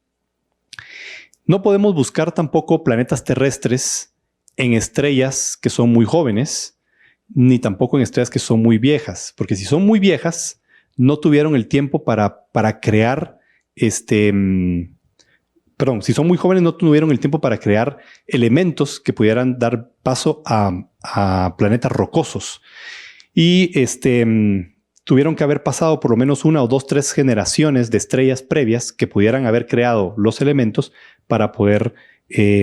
No podemos buscar tampoco planetas terrestres en estrellas que son muy jóvenes, ni tampoco en estrellas que son muy viejas, porque si son muy viejas, no tuvieron el tiempo para crear si son muy jóvenes, no tuvieron el tiempo para crear elementos que pudieran dar paso a planetas rocosos. Y tuvieron que haber pasado por lo menos 1 o 2, 3 generaciones de estrellas previas que pudieran haber creado los elementos para poder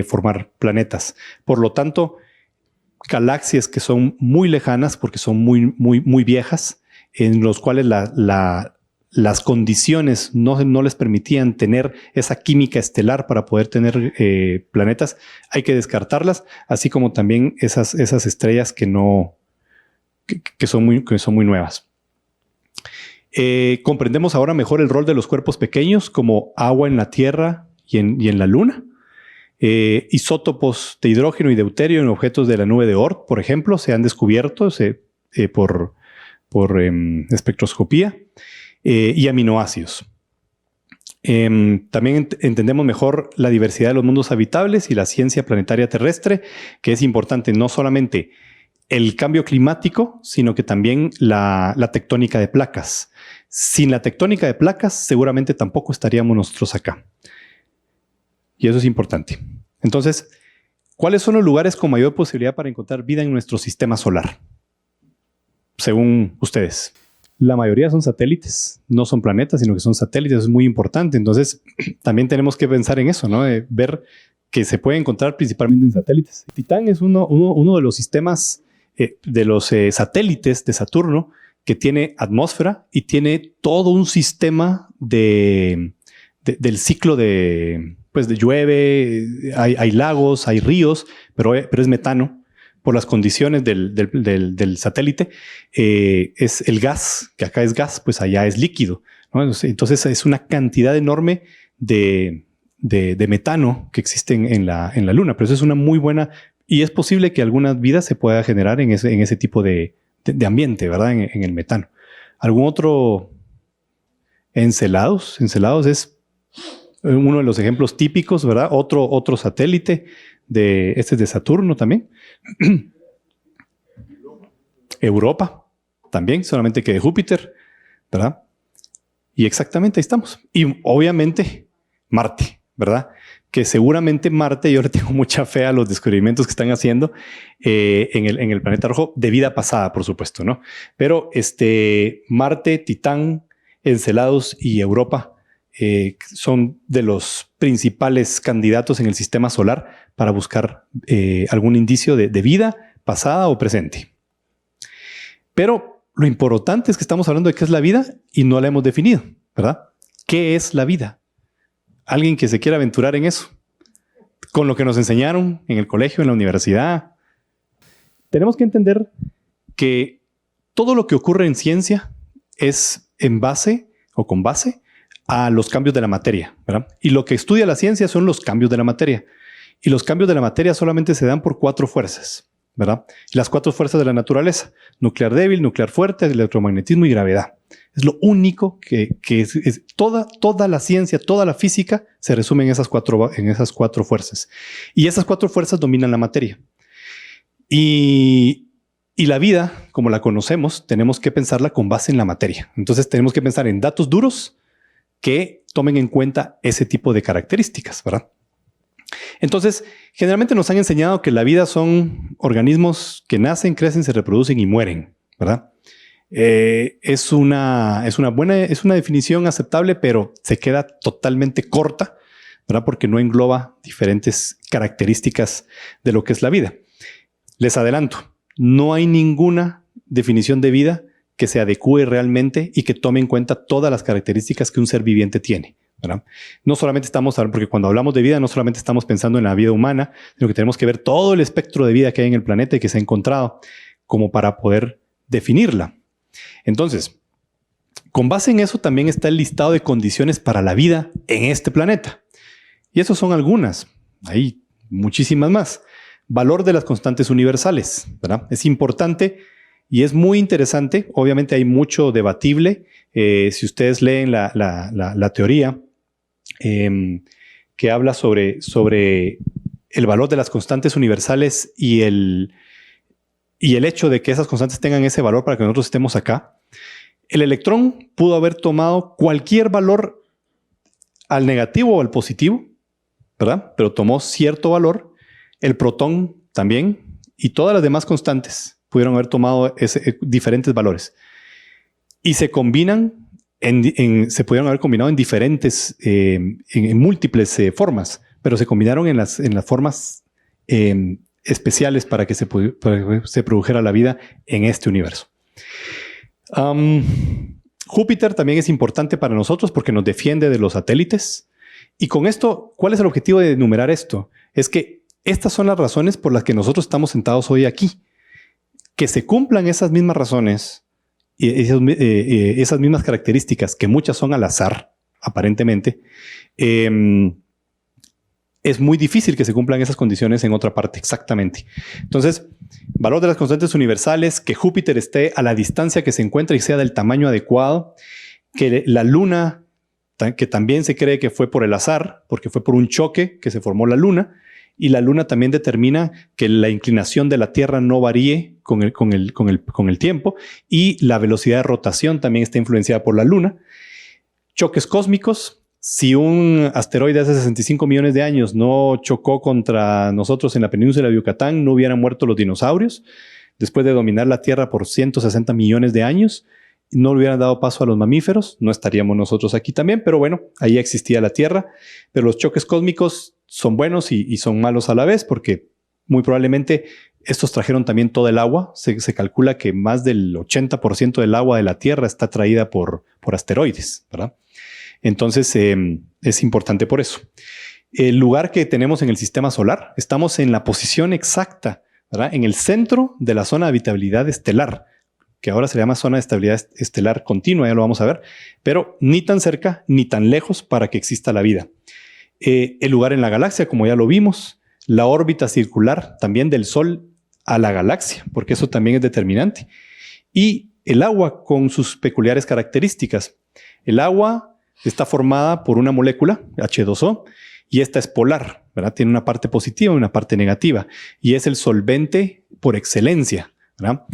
formar planetas. Por lo tanto, galaxias que son muy lejanas porque son muy, muy, muy viejas, en los cuales las condiciones no les permitían tener esa química estelar para poder tener planetas, hay que descartarlas, así como también esas estrellas que son muy nuevas. Comprendemos ahora mejor el rol de los cuerpos pequeños como agua en la Tierra y en la Luna. Isótopos de hidrógeno y deuterio en objetos de la nube de Oort, por ejemplo, se han descubierto por espectroscopía, y aminoácidos. También entendemos mejor la diversidad de los mundos habitables y la ciencia planetaria terrestre, que es importante no solamente el cambio climático, sino que también la tectónica de placas. Sin la tectónica de placas, seguramente tampoco estaríamos nosotros acá. Y eso es importante. Entonces, ¿cuáles son los lugares con mayor posibilidad para encontrar vida en nuestro sistema solar? Según ustedes. La mayoría son satélites, no son planetas, sino que son satélites. Eso es muy importante. Entonces, también tenemos que pensar en eso, ¿no? Ver que se puede encontrar principalmente en satélites. Titán es uno de los sistemas de los satélites de Saturno que tiene atmósfera y tiene todo un sistema del ciclo pues de llueve, hay lagos, hay ríos, pero es metano. Por las condiciones del satélite, es el gas, que acá es gas, pues allá es líquido, ¿no? Entonces es una cantidad enorme de metano que existe en la Luna, pero eso es una muy buena, y es posible que alguna vida se pueda generar en ese tipo de ambiente, ¿verdad? En el metano. ¿Algún otro Encelados. Encelados es uno de los ejemplos típicos, ¿verdad? Otro satélite este es de Saturno también. Europa también, solamente que de Júpiter, ¿verdad? Y exactamente ahí estamos. Y obviamente Marte, ¿verdad? Que seguramente Marte, yo le tengo mucha fe a los descubrimientos que están haciendo en el planeta rojo de vida pasada, por supuesto, ¿no? Pero Marte, Titán, Encelados y Europa son de los principales candidatos en el sistema solar para buscar algún indicio de vida pasada o presente. Pero lo importante es que estamos hablando de qué es la vida y no la hemos definido, ¿verdad? ¿Qué es la vida? Alguien que se quiera aventurar en eso, con lo que nos enseñaron en el colegio, en la universidad. Tenemos que entender que todo lo que ocurre en ciencia es en base o con base a los cambios de la materia, ¿verdad? Y lo que estudia la ciencia son los cambios de la materia. Y los cambios de la materia solamente se dan por 4 fuerzas, ¿verdad? Y las 4 fuerzas de la naturaleza: nuclear débil, nuclear fuerte, electromagnetismo y gravedad. Es lo único que es toda la ciencia, toda la física se resume en esas cuatro fuerzas. Y esas 4 fuerzas dominan la materia. Y la vida, como la conocemos, tenemos que pensarla con base en la materia. Entonces tenemos que pensar en datos duros que tomen en cuenta ese tipo de características, ¿verdad? Entonces, generalmente nos han enseñado que la vida son organismos que nacen, crecen, se reproducen y mueren, ¿verdad? Es una definición aceptable, pero se queda totalmente corta, ¿verdad? Porque no engloba diferentes características de lo que es la vida. Les adelanto, no hay ninguna definición de vida que se adecue realmente y que tome en cuenta todas las características que un ser viviente tiene, ¿verdad? No solamente porque cuando hablamos de vida, no solamente estamos pensando en la vida humana, sino que tenemos que ver todo el espectro de vida que hay en el planeta y que se ha encontrado como para poder definirla. Entonces, con base en eso también está el listado de condiciones para la vida en este planeta. Y esas son algunas. Hay muchísimas más. Valor de las constantes universales, ¿verdad? Es importante y es muy interesante. Obviamente hay mucho debatible. Si ustedes leen la teoría que habla sobre el valor de las constantes universales y el hecho de que esas constantes tengan ese valor para que nosotros estemos acá, el electrón pudo haber tomado cualquier valor al negativo o al positivo, ¿verdad? Pero tomó cierto valor. El protón también, y todas las demás constantes pudieron haber tomado diferentes valores. Y se combinan, se pudieron haber combinado en diferentes, en múltiples formas, pero se combinaron en las formas especiales para que se produjera la vida en este universo. Júpiter también es importante para nosotros porque nos defiende de los satélites. Y con esto, ¿cuál es el objetivo de enumerar esto? Es que estas son las razones por las que nosotros estamos sentados hoy aquí. Que se cumplan esas mismas razones y esas mismas características, que muchas son al azar, aparentemente, es muy difícil que se cumplan esas condiciones en otra parte, exactamente. Entonces, valor de las constantes universales, que Júpiter esté a la distancia que se encuentra y sea del tamaño adecuado, que la Luna, que también se cree que fue por el azar, porque fue por un choque que se formó la Luna, y la Luna también determina que la inclinación de la Tierra no varíe con el tiempo, y la velocidad de rotación también está influenciada por la Luna. Choques cósmicos. Si un asteroide hace 65 millones de años no chocó contra nosotros en la península de Yucatán, no hubieran muerto los dinosaurios. Después de dominar la Tierra por 160 millones de años, no le hubieran dado paso a los mamíferos, no estaríamos nosotros aquí también, pero bueno, ahí existía la Tierra. Pero los choques cósmicos son buenos y son malos a la vez, porque muy probablemente estos trajeron también todo el agua. Se calcula que más del 80% del agua de la Tierra está traída por asteroides, ¿verdad? Entonces, es importante por eso. El lugar que tenemos en el sistema solar, estamos en la posición exacta, ¿verdad? En el centro de la zona de habitabilidad estelar, que ahora se llama zona de estabilidad estelar continua, ya lo vamos a ver, pero ni tan cerca ni tan lejos para que exista la vida. El lugar en la galaxia, como ya lo vimos, la órbita circular también del Sol a la galaxia, porque eso también es determinante. Y el agua con sus peculiares características. El agua está formada por una molécula, H2O, y esta es polar, ¿verdad? Tiene una parte positiva y una parte negativa, y es el solvente por excelencia, ¿verdad?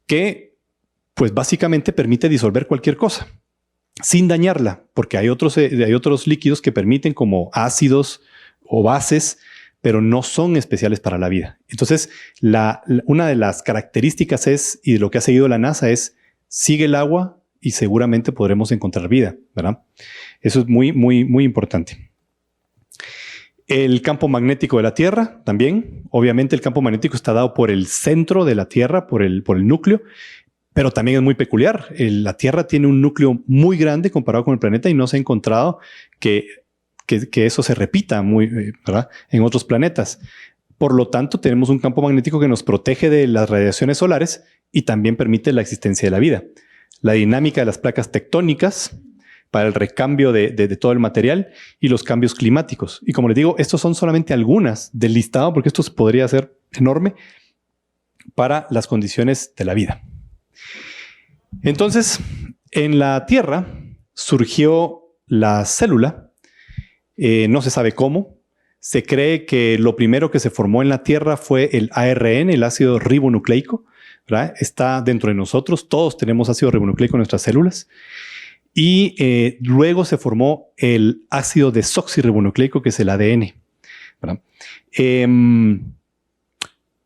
Que, pues básicamente permite disolver cualquier cosa sin dañarla, porque hay otros líquidos que permiten, como ácidos o bases, pero no son especiales para la vida. Entonces, una de las características es, y de lo que ha seguido la NASA es, sigue el agua y seguramente podremos encontrar vida, ¿verdad? Eso es muy, muy, muy importante. El campo magnético de la Tierra también. Obviamente el campo magnético está dado por el centro de la Tierra, por el núcleo, pero también es muy peculiar. La Tierra tiene un núcleo muy grande comparado con el planeta y no se ha encontrado que eso se repita ¿verdad? En otros planetas. Por lo tanto, tenemos un campo magnético que nos protege de las radiaciones solares y también permite la existencia de la vida. La dinámica de las placas tectónicas para el recambio de todo el material y los cambios climáticos. Y como les digo, estos son solamente algunas del listado, porque esto podría ser enorme para las condiciones de la vida. Entonces, en la Tierra surgió la célula. No se sabe cómo. Se cree que lo primero que se formó en la Tierra fue el ARN, el ácido ribonucleico, ¿verdad? Está dentro de nosotros. Todos tenemos ácido ribonucleico en nuestras células. Y luego se formó el ácido desoxirribonucleico, que es el ADN, ¿verdad?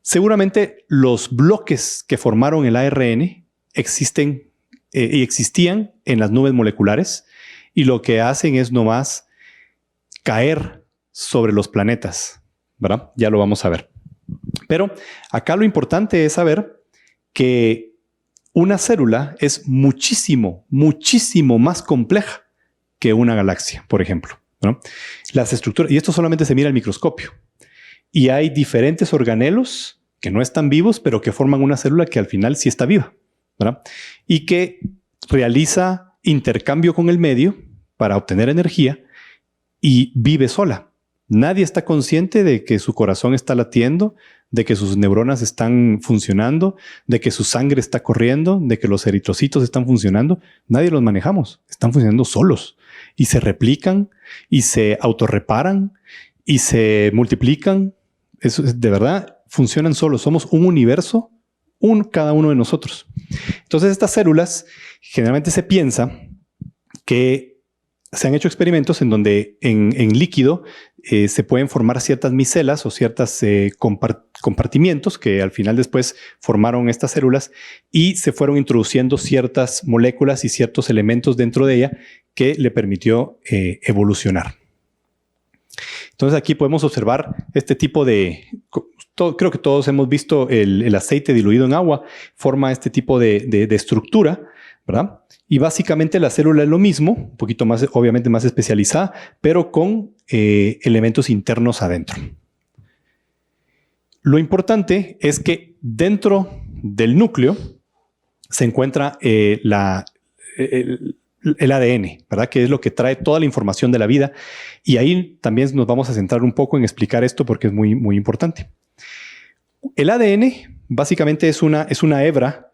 Seguramente los bloques que formaron el ARN existen y existían en las nubes moleculares, y lo que hacen es nomás caer sobre los planetas, ¿verdad? Ya lo vamos a ver. Pero acá lo importante es saber que una célula es muchísimo, muchísimo más compleja que una galaxia, por ejemplo, ¿no? Las estructuras, y esto solamente se mira al microscopio, y hay diferentes organelos que no están vivos, pero que forman una célula que al final sí está viva, ¿verdad? Y que realiza intercambio con el medio para obtener energía y vive sola. Nadie está consciente de que su corazón está latiendo, de que sus neuronas están funcionando, de que su sangre está corriendo, de que los eritrocitos están funcionando. Nadie los manejamos. Están funcionando solos y se replican y se autorreparan y se multiplican. Eso es, de verdad, funcionan solos. Somos un universo, cada uno de nosotros. Entonces, estas células, generalmente se piensa que se han hecho experimentos en donde en líquido se pueden formar ciertas micelas o ciertos compartimientos que al final después formaron estas células, y se fueron introduciendo ciertas moléculas y ciertos elementos dentro de ella que le permitió evolucionar. Entonces aquí podemos observar este tipo de... creo que todos hemos visto el aceite diluido en agua, forma este tipo de estructura, ¿verdad? Y básicamente la célula es lo mismo, un poquito más, obviamente más especializada, pero con elementos internos adentro. Lo importante es que dentro del núcleo se encuentra el ADN, ¿verdad? Que es lo que trae toda la información de la vida. Y ahí también nos vamos a centrar un poco en explicar esto porque es muy, muy importante. El ADN básicamente es una hebra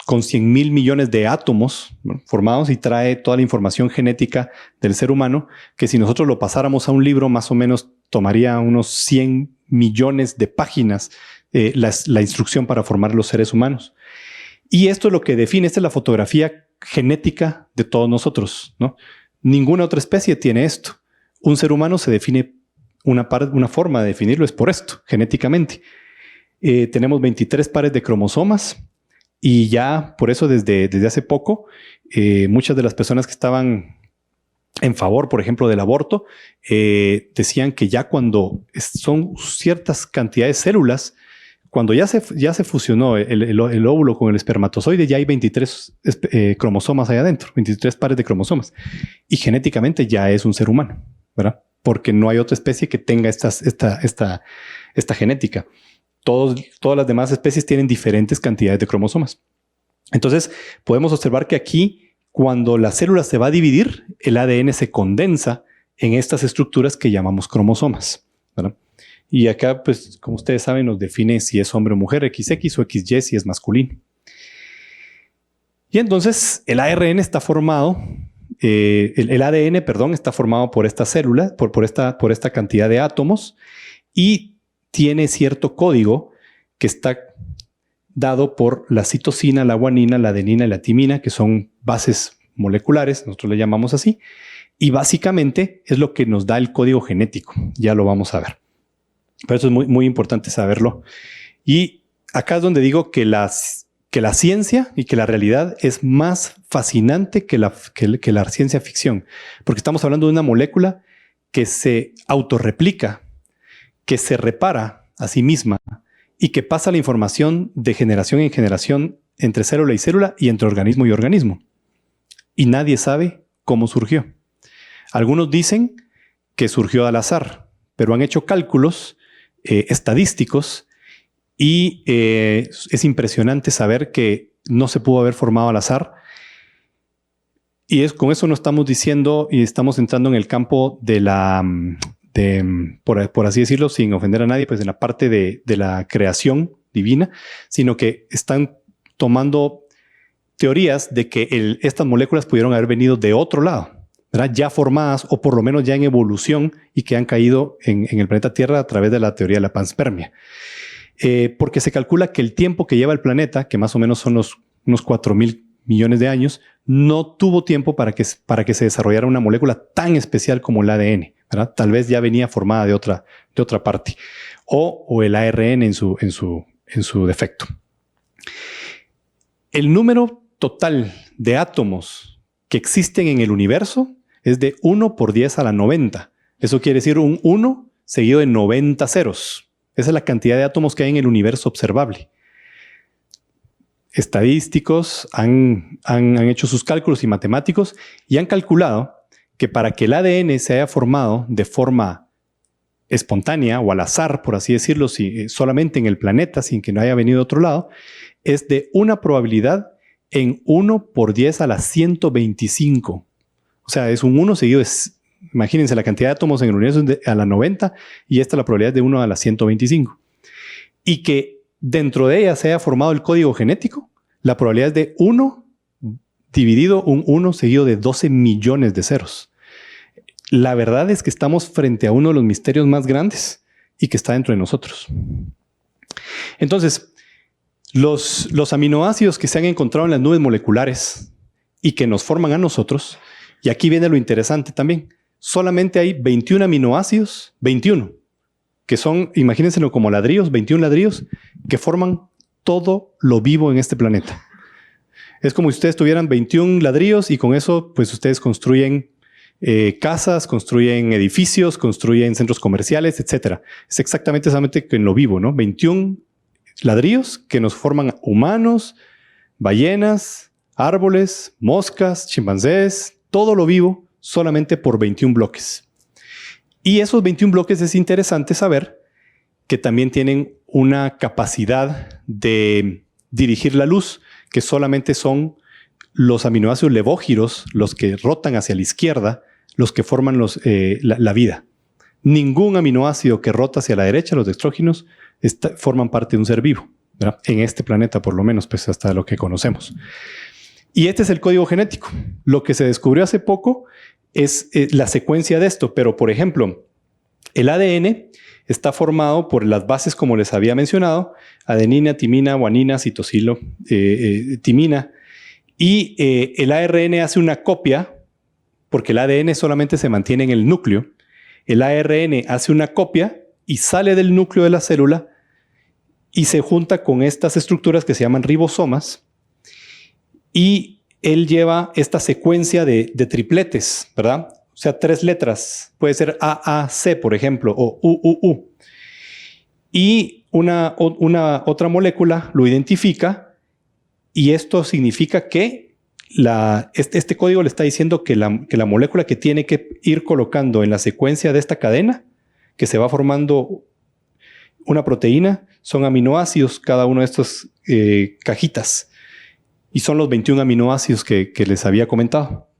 con 100,000 millones de átomos, ¿no?, formados, y trae toda la información genética del ser humano, que si nosotros lo pasáramos a un libro, más o menos tomaría unos 100 millones de páginas la instrucción para formar los seres humanos. Y esto es lo que define, esta es la fotografía genética de todos nosotros, ¿no? Ninguna otra especie tiene esto. Un ser humano se define, una forma de definirlo es por esto, genéticamente. Tenemos 23 pares de cromosomas. Y ya por eso desde hace poco, muchas de las personas que estaban en favor, por ejemplo, del aborto, decían que ya cuando son ciertas cantidades de células, cuando ya se fusionó el óvulo con el espermatozoide, ya hay 23 cromosomas ahí adentro, 23 pares de cromosomas. Y genéticamente ya es un ser humano, ¿verdad? Porque no hay otra especie que tenga esta genética. Todas las demás especies tienen diferentes cantidades de cromosomas. Entonces, podemos observar que aquí, cuando la célula se va a dividir, el ADN se condensa en estas estructuras que llamamos cromosomas, ¿verdad? Y acá, pues, como ustedes saben, nos define si es hombre o mujer, XX o XY, si es masculino. Y entonces el ARN está formado, el ADN, perdón, está formado por esta célula, por esta cantidad de átomos y tiene cierto código que está dado por la citosina, la guanina, la adenina y la timina, que son bases moleculares, nosotros le llamamos así, y básicamente es lo que nos da el código genético. Ya lo vamos a ver. Pero eso es muy, muy importante saberlo. Y acá es donde digo que la ciencia y que la realidad es más fascinante que la ciencia ficción, porque estamos hablando de una molécula que se autorreplica, que se repara a sí misma y que pasa la información de generación en generación entre célula y célula y entre organismo y organismo. Y nadie sabe cómo surgió. Algunos dicen que surgió al azar, pero han hecho cálculos estadísticos y es impresionante saber que no se pudo haber formado al azar. Y con eso no estamos diciendo y estamos entrando en el campo de por así decirlo, sin ofender a nadie, pues en la parte de la creación divina, sino que están tomando teorías de que estas moléculas pudieron haber venido de otro lado, ¿verdad? Ya formadas o por lo menos ya en evolución y que han caído en el planeta Tierra a través de la teoría de la panspermia. Porque se calcula que el tiempo que lleva el planeta, que más o menos son unos 4.000 millones de años, no tuvo tiempo para que se desarrollara una molécula tan especial como el ADN, ¿verdad? Tal vez ya venía formada de otra parte, o el ARN en su defecto. El número total de átomos que existen en el universo es de 1 por 10 a la 90. Eso quiere decir un 1 seguido de 90 ceros. Esa es la cantidad de átomos que hay en el universo observable. Estadísticos han hecho sus cálculos y matemáticos y han calculado que para que el ADN se haya formado de forma espontánea o al azar, por así decirlo, solamente en el planeta, sin que no haya venido de otro lado, es de una probabilidad en 1 por 10 a la 125. O sea, es un 1 seguido de, imagínense la cantidad de átomos en el universo a la 90 y esta la probabilidad de 1 a la 125. Y que dentro de ella se haya formado el código genético, la probabilidad es de 1 dividido un 1 seguido de 12 millones de ceros. La verdad es que estamos frente a uno de los misterios más grandes y que está dentro de nosotros. Entonces, los aminoácidos que se han encontrado en las nubes moleculares y que nos forman a nosotros, y aquí viene lo interesante también, solamente hay 21 aminoácidos, 21, que son, imagínenselo como ladrillos, 21 ladrillos, que forman todo lo vivo en este planeta. Es como si ustedes tuvieran 21 ladrillos y con eso, pues ustedes construyen casas, construyen edificios, construyen centros comerciales, etc. Es exactamente en lo vivo, ¿no? 21 ladrillos que nos forman humanos, ballenas, árboles, moscas, chimpancés, todo lo vivo solamente por 21 bloques. Y esos 21 bloques es interesante saber que también tienen una capacidad de dirigir la luz, que solamente son los aminoácidos levógiros, los que rotan hacia la izquierda, los que forman la vida. Ningún aminoácido que rota hacia la derecha, los dextrógenos, forman parte de un ser vivo, ¿verdad? En este planeta, por lo menos, pues hasta lo que conocemos. Y este es el código genético. Lo que se descubrió hace poco es la secuencia de esto, pero por ejemplo, el ADN está formado por las bases, como les había mencionado, adenina, timina, guanina, citosilo, timina, y el ARN hace una copia, porque el ADN solamente se mantiene en el núcleo. El ARN hace una copia y sale del núcleo de la célula y se junta con estas estructuras que se llaman ribosomas, y él lleva esta secuencia de tripletes, ¿verdad? O sea, 3 letras. Puede ser AAC, por ejemplo, o UUU. Y una otra molécula lo identifica y esto significa que este código le está diciendo que la molécula que tiene que ir colocando en la secuencia de esta cadena, que se va formando una proteína, son aminoácidos, cada uno de estos cajitas. Y son los 21 aminoácidos que les había comentado.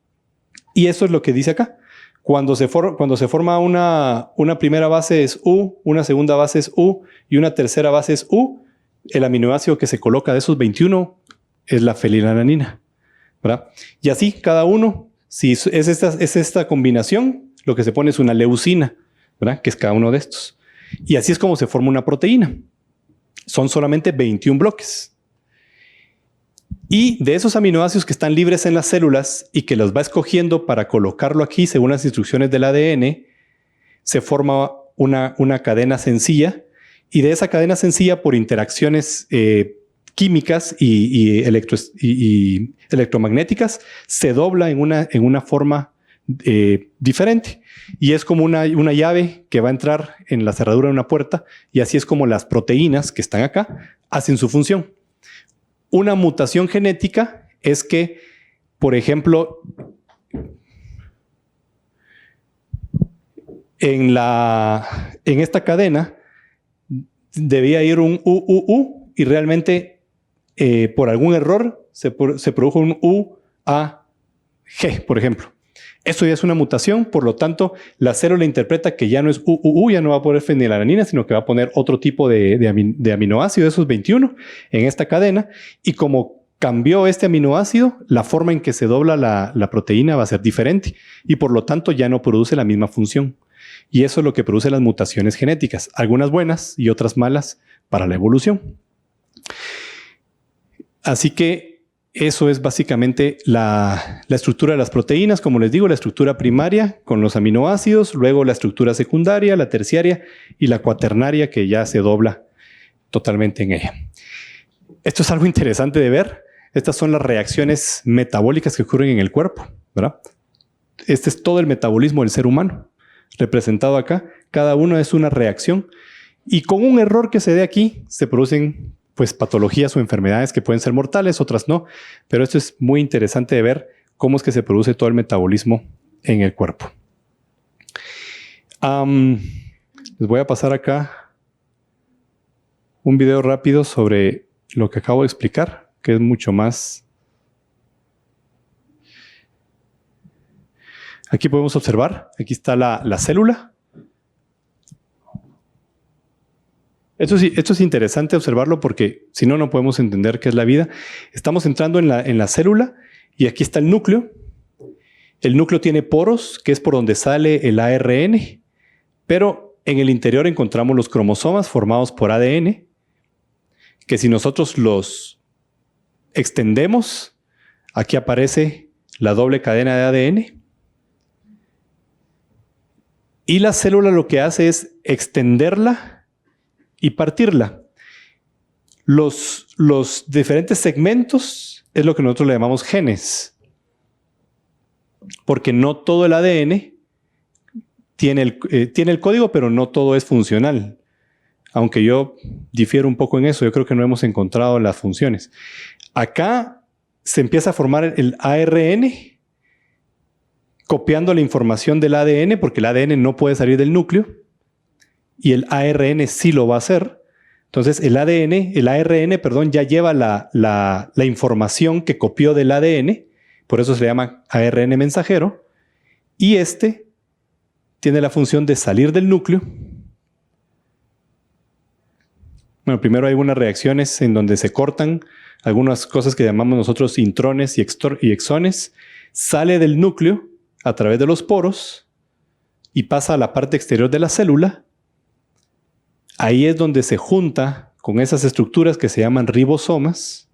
Y eso es lo que dice acá. Cuando se forma una primera base es U, una segunda base es U y una tercera base es U, el aminoácido que se coloca de esos 21 es la fenilalanina. ¿verdad? Y así, cada uno, si es esta combinación, lo que se pone es una leucina, ¿verdad? Que es cada uno de estos. Y así es como se forma una proteína. Son solamente 21 bloques. Y de esos aminoácidos que están libres en las células y que los va escogiendo para colocarlo aquí según las instrucciones del ADN, se forma una cadena sencilla. Y de esa cadena sencilla, por interacciones químicas y electromagnéticas, se dobla en una forma diferente. Y es como una llave que va a entrar en la cerradura de una puerta. Y así es como las proteínas que están acá hacen su función. Una mutación genética es que, por ejemplo, en esta cadena debía ir un UUU y realmente por algún error se produjo un UAG, por ejemplo. Esto ya es una mutación, por lo tanto, la célula interpreta que ya no es UUU, ya no va a poner fenilalanina, sino que va a poner otro tipo de aminoácido, de esos 21, en esta cadena. Y como cambió este aminoácido, la forma en que se dobla la proteína va a ser diferente. Y por lo tanto, ya no produce la misma función. Y eso es lo que produce las mutaciones genéticas, algunas buenas y otras malas para la evolución. Así que eso es básicamente la estructura de las proteínas. Como les digo, la estructura primaria con los aminoácidos, luego la estructura secundaria, la terciaria y la cuaternaria que ya se dobla totalmente en ella. Esto es algo interesante de ver. Estas son las reacciones metabólicas que ocurren en el cuerpo, ¿verdad? Este es todo el metabolismo del ser humano representado acá. Cada uno es una reacción y con un error que se dé aquí se producen pues patologías o enfermedades que pueden ser mortales, otras no. Pero esto es muy interesante de ver cómo es que se produce todo el metabolismo en el cuerpo. Les voy a pasar acá un video rápido sobre lo que acabo de explicar, que es mucho más. Aquí podemos observar, aquí está la célula. Esto es interesante observarlo porque si no, no podemos entender qué es la vida. Estamos entrando en la célula y aquí está el núcleo. El núcleo tiene poros, que es por donde sale el ARN, pero en el interior encontramos los cromosomas formados por ADN, que si nosotros los extendemos, aquí aparece la doble cadena de ADN. Y la célula lo que hace es extenderla y partirla. Los diferentes segmentos es lo que nosotros le llamamos genes. Porque no todo el ADN tiene el código, pero no todo es funcional. Aunque yo difiero un poco en eso, yo creo que no hemos encontrado las funciones. Acá se empieza a formar el ARN, copiando la información del ADN, porque el ADN no puede salir del núcleo. Y el ARN sí lo va a hacer. Entonces el ARN, ya lleva la información que copió del ADN, por eso se le llama ARN mensajero, y este tiene la función de salir del núcleo. Bueno, primero hay unas reacciones en donde se cortan algunas cosas que llamamos nosotros intrones y exones, sale del núcleo a través de los poros y pasa a la parte exterior de la célula. Ahí es donde se junta con esas estructuras que se llaman ribosomas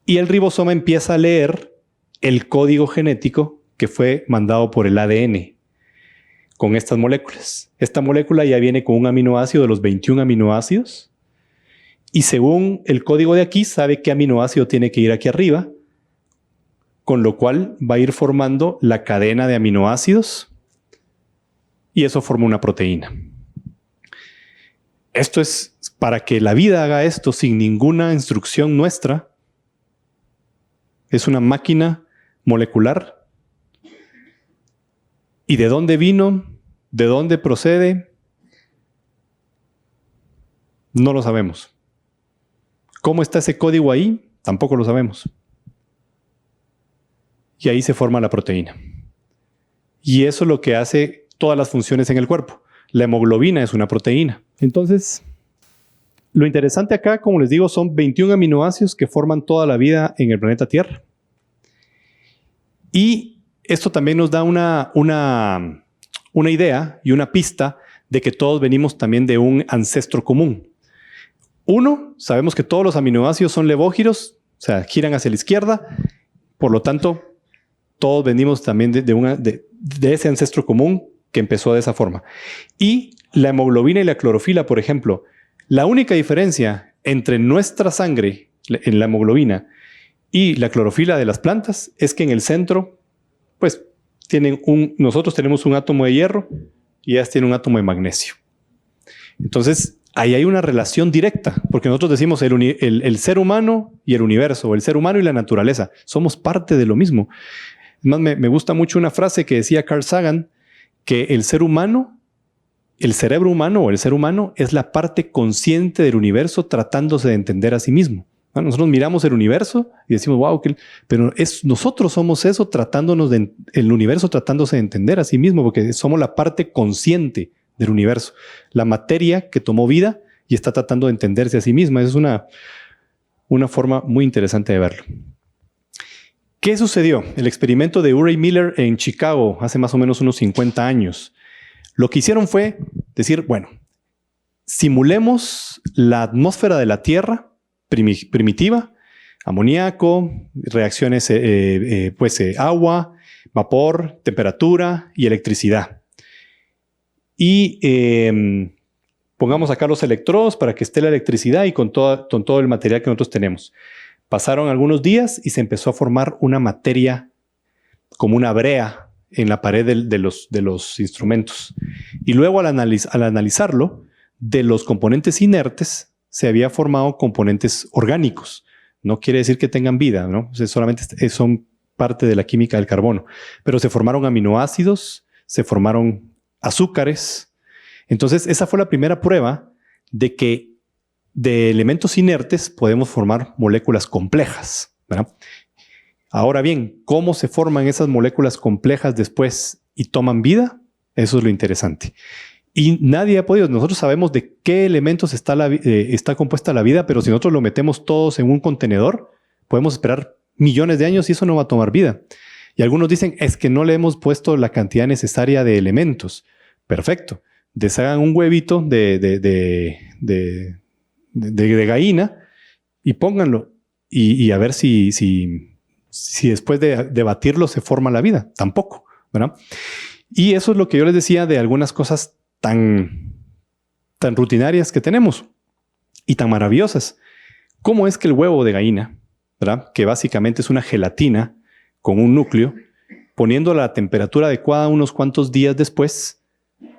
y el ribosoma empieza a leer el código genético que fue mandado por el ADN con estas moléculas. Esta molécula ya viene con un aminoácido de los 21 aminoácidos y según el código de aquí sabe qué aminoácido tiene que ir aquí arriba, con lo cual va a ir formando la cadena de aminoácidos y eso forma una proteína. Esto es para que la vida haga esto sin ninguna instrucción nuestra. Es una máquina molecular. ¿Y de dónde vino? ¿De dónde procede? No lo sabemos. ¿Cómo está ese código ahí? Tampoco lo sabemos. Y ahí se forma la proteína. Y eso es lo que hace todas las funciones en el cuerpo. La hemoglobina es una proteína. Entonces, lo interesante acá, como les digo, son 21 aminoácidos que forman toda la vida en el planeta Tierra. Y esto también nos da una idea y una pista de que todos venimos también de un ancestro común. Uno, sabemos que todos los aminoácidos son levógiros, o sea, giran hacia la izquierda. Por lo tanto, todos venimos también de ese ancestro común que empezó de esa forma. Y la hemoglobina y la clorofila, por ejemplo, la única diferencia entre nuestra sangre, en la hemoglobina, y la clorofila de las plantas es que en el centro, pues, nosotros tenemos un átomo de hierro y ellas tienen un átomo de magnesio. Entonces, ahí hay una relación directa, porque nosotros decimos el ser humano y el universo, o el ser humano y la naturaleza, somos parte de lo mismo. Además, me gusta mucho una frase que decía Carl Sagan, que el ser humano, el cerebro humano o el ser humano es la parte consciente del universo tratándose de entender a sí mismo. Bueno, nosotros miramos el universo y decimos, wow, pero nosotros somos eso el universo tratándose de entender a sí mismo, porque somos la parte consciente del universo, la materia que tomó vida y está tratando de entenderse a sí misma. Es una forma muy interesante de verlo. ¿Qué sucedió? El experimento de Urey Miller en Chicago hace más o menos unos 50 años. Lo que hicieron fue decir, bueno, simulemos la atmósfera de la Tierra primitiva, amoníaco, reacciones, agua, vapor, temperatura y electricidad. Y pongamos acá los electrodos para que esté la electricidad y con todo el material que nosotros tenemos. Pasaron algunos días y se empezó a formar una materia como una brea en la pared de los instrumentos. Y luego al analizarlo, de los componentes inertes se había formado componentes orgánicos. No quiere decir que tengan vida, ¿no? O sea, solamente son parte de la química del carbono. Pero se formaron aminoácidos, se formaron azúcares. Entonces, esa fue la primera prueba de que de elementos inertes podemos formar moléculas complejas, ¿verdad? Ahora bien, ¿cómo se forman esas moléculas complejas después y toman vida? Eso es lo interesante. Y nadie ha podido. Nosotros sabemos de qué elementos está compuesta la vida, pero si nosotros lo metemos todos en un contenedor, podemos esperar millones de años y eso no va a tomar vida. Y algunos dicen, es que no le hemos puesto la cantidad necesaria de elementos. Perfecto. Deshagan un huevito de gallina y pónganlo. Y a ver si después de batirlo se forma la vida. Tampoco, ¿verdad? Y eso es lo que yo les decía de algunas cosas tan rutinarias que tenemos y tan maravillosas. ¿Cómo es que el huevo de gallina, ¿verdad?, que básicamente es una gelatina con un núcleo, poniendo la temperatura adecuada unos cuantos días después,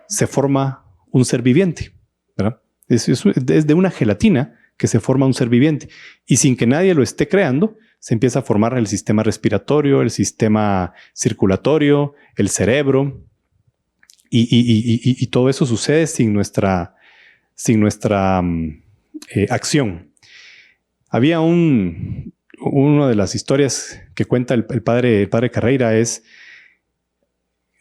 se forma un ser viviente, ¿verdad? Es de una gelatina que se forma un ser viviente. Y sin que nadie lo esté creando, se empieza a formar el sistema respiratorio, el sistema circulatorio, el cerebro. Y todo eso sucede sin nuestra acción. Había una de las historias que cuenta el padre Carreira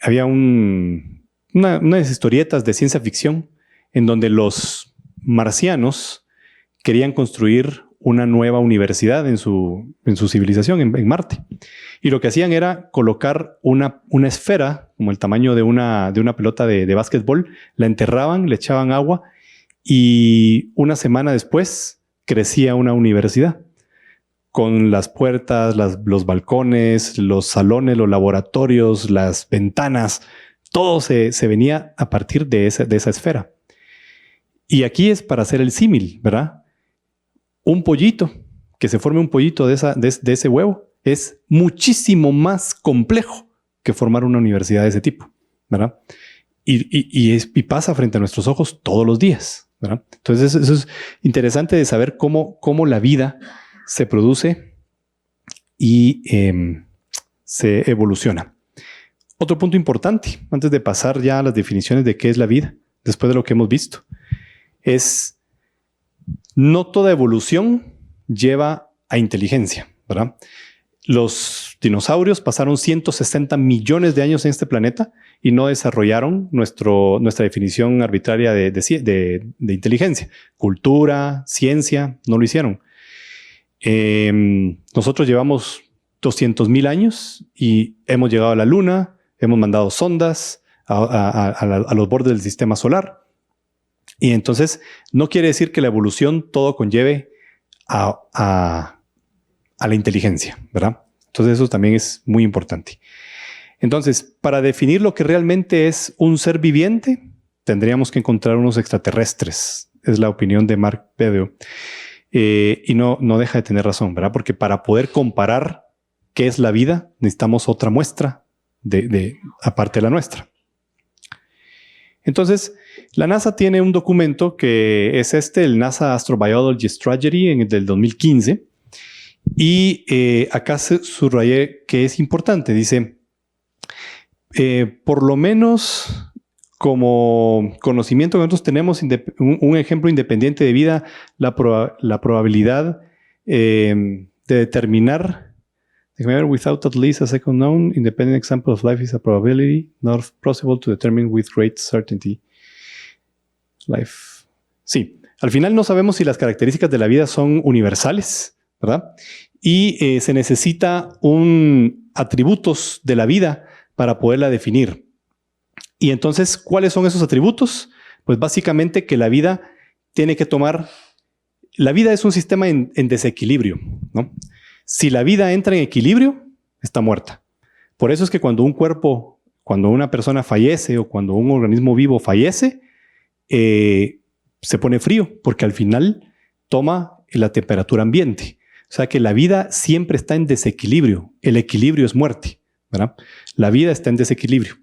había una de esas historietas de ciencia ficción en donde los marcianos querían construir una nueva universidad en su civilización, en Marte. Y lo que hacían era colocar una esfera, como el tamaño de una pelota de básquetbol, la enterraban, le echaban agua y una semana después crecía una universidad con las puertas, los balcones, los salones, los laboratorios, las ventanas. Todo se venía a partir de esa esfera. Y aquí es para hacer el símil, ¿verdad? Un pollito, que se forme un pollito de ese huevo, es muchísimo más complejo que formar una universidad de ese tipo, ¿verdad? Y pasa frente a nuestros ojos todos los días, ¿verdad? Entonces eso es interesante de saber cómo la vida se produce y se evoluciona. Otro punto importante, antes de pasar ya a las definiciones de qué es la vida, después de lo que hemos visto, es no toda evolución lleva a inteligencia, ¿verdad? Los dinosaurios pasaron 160 millones de años en este planeta y no desarrollaron nuestra definición arbitraria de inteligencia. Cultura, ciencia, no lo hicieron. Nosotros llevamos 200,000 años y hemos llegado a la Luna, hemos mandado sondas a los bordes del sistema solar. Y entonces no quiere decir que la evolución todo conlleve a la inteligencia, ¿verdad? Entonces eso también es muy importante. Entonces, para definir lo que realmente es un ser viviente, tendríamos que encontrar unos extraterrestres. Es la opinión de Mark Bedeo. Y no deja de tener razón, ¿verdad? Porque para poder comparar qué es la vida, necesitamos otra muestra aparte de la nuestra. Entonces, la NASA tiene un documento que es el NASA Astrobiology Strategy del 2015. Y acá subrayé que es importante. Dice, por lo menos como conocimiento que nosotros tenemos, un ejemplo independiente de vida, la probabilidad de determinar, without at least a second known independent example of life is a probability not possible to determine with great certainty. Life. Sí, al final no sabemos si las características de la vida son universales, ¿verdad? Y se necesita atributos de la vida para poderla definir. Y entonces, ¿cuáles son esos atributos? Pues básicamente que la vida tiene que tomar... La vida es un sistema en desequilibrio, ¿no? Si la vida entra en equilibrio, está muerta. Por eso es que cuando una persona fallece o cuando un organismo vivo fallece, se pone frío, porque al final toma la temperatura ambiente. O sea que la vida siempre está en desequilibrio. El equilibrio es muerte, ¿verdad? La vida está en desequilibrio.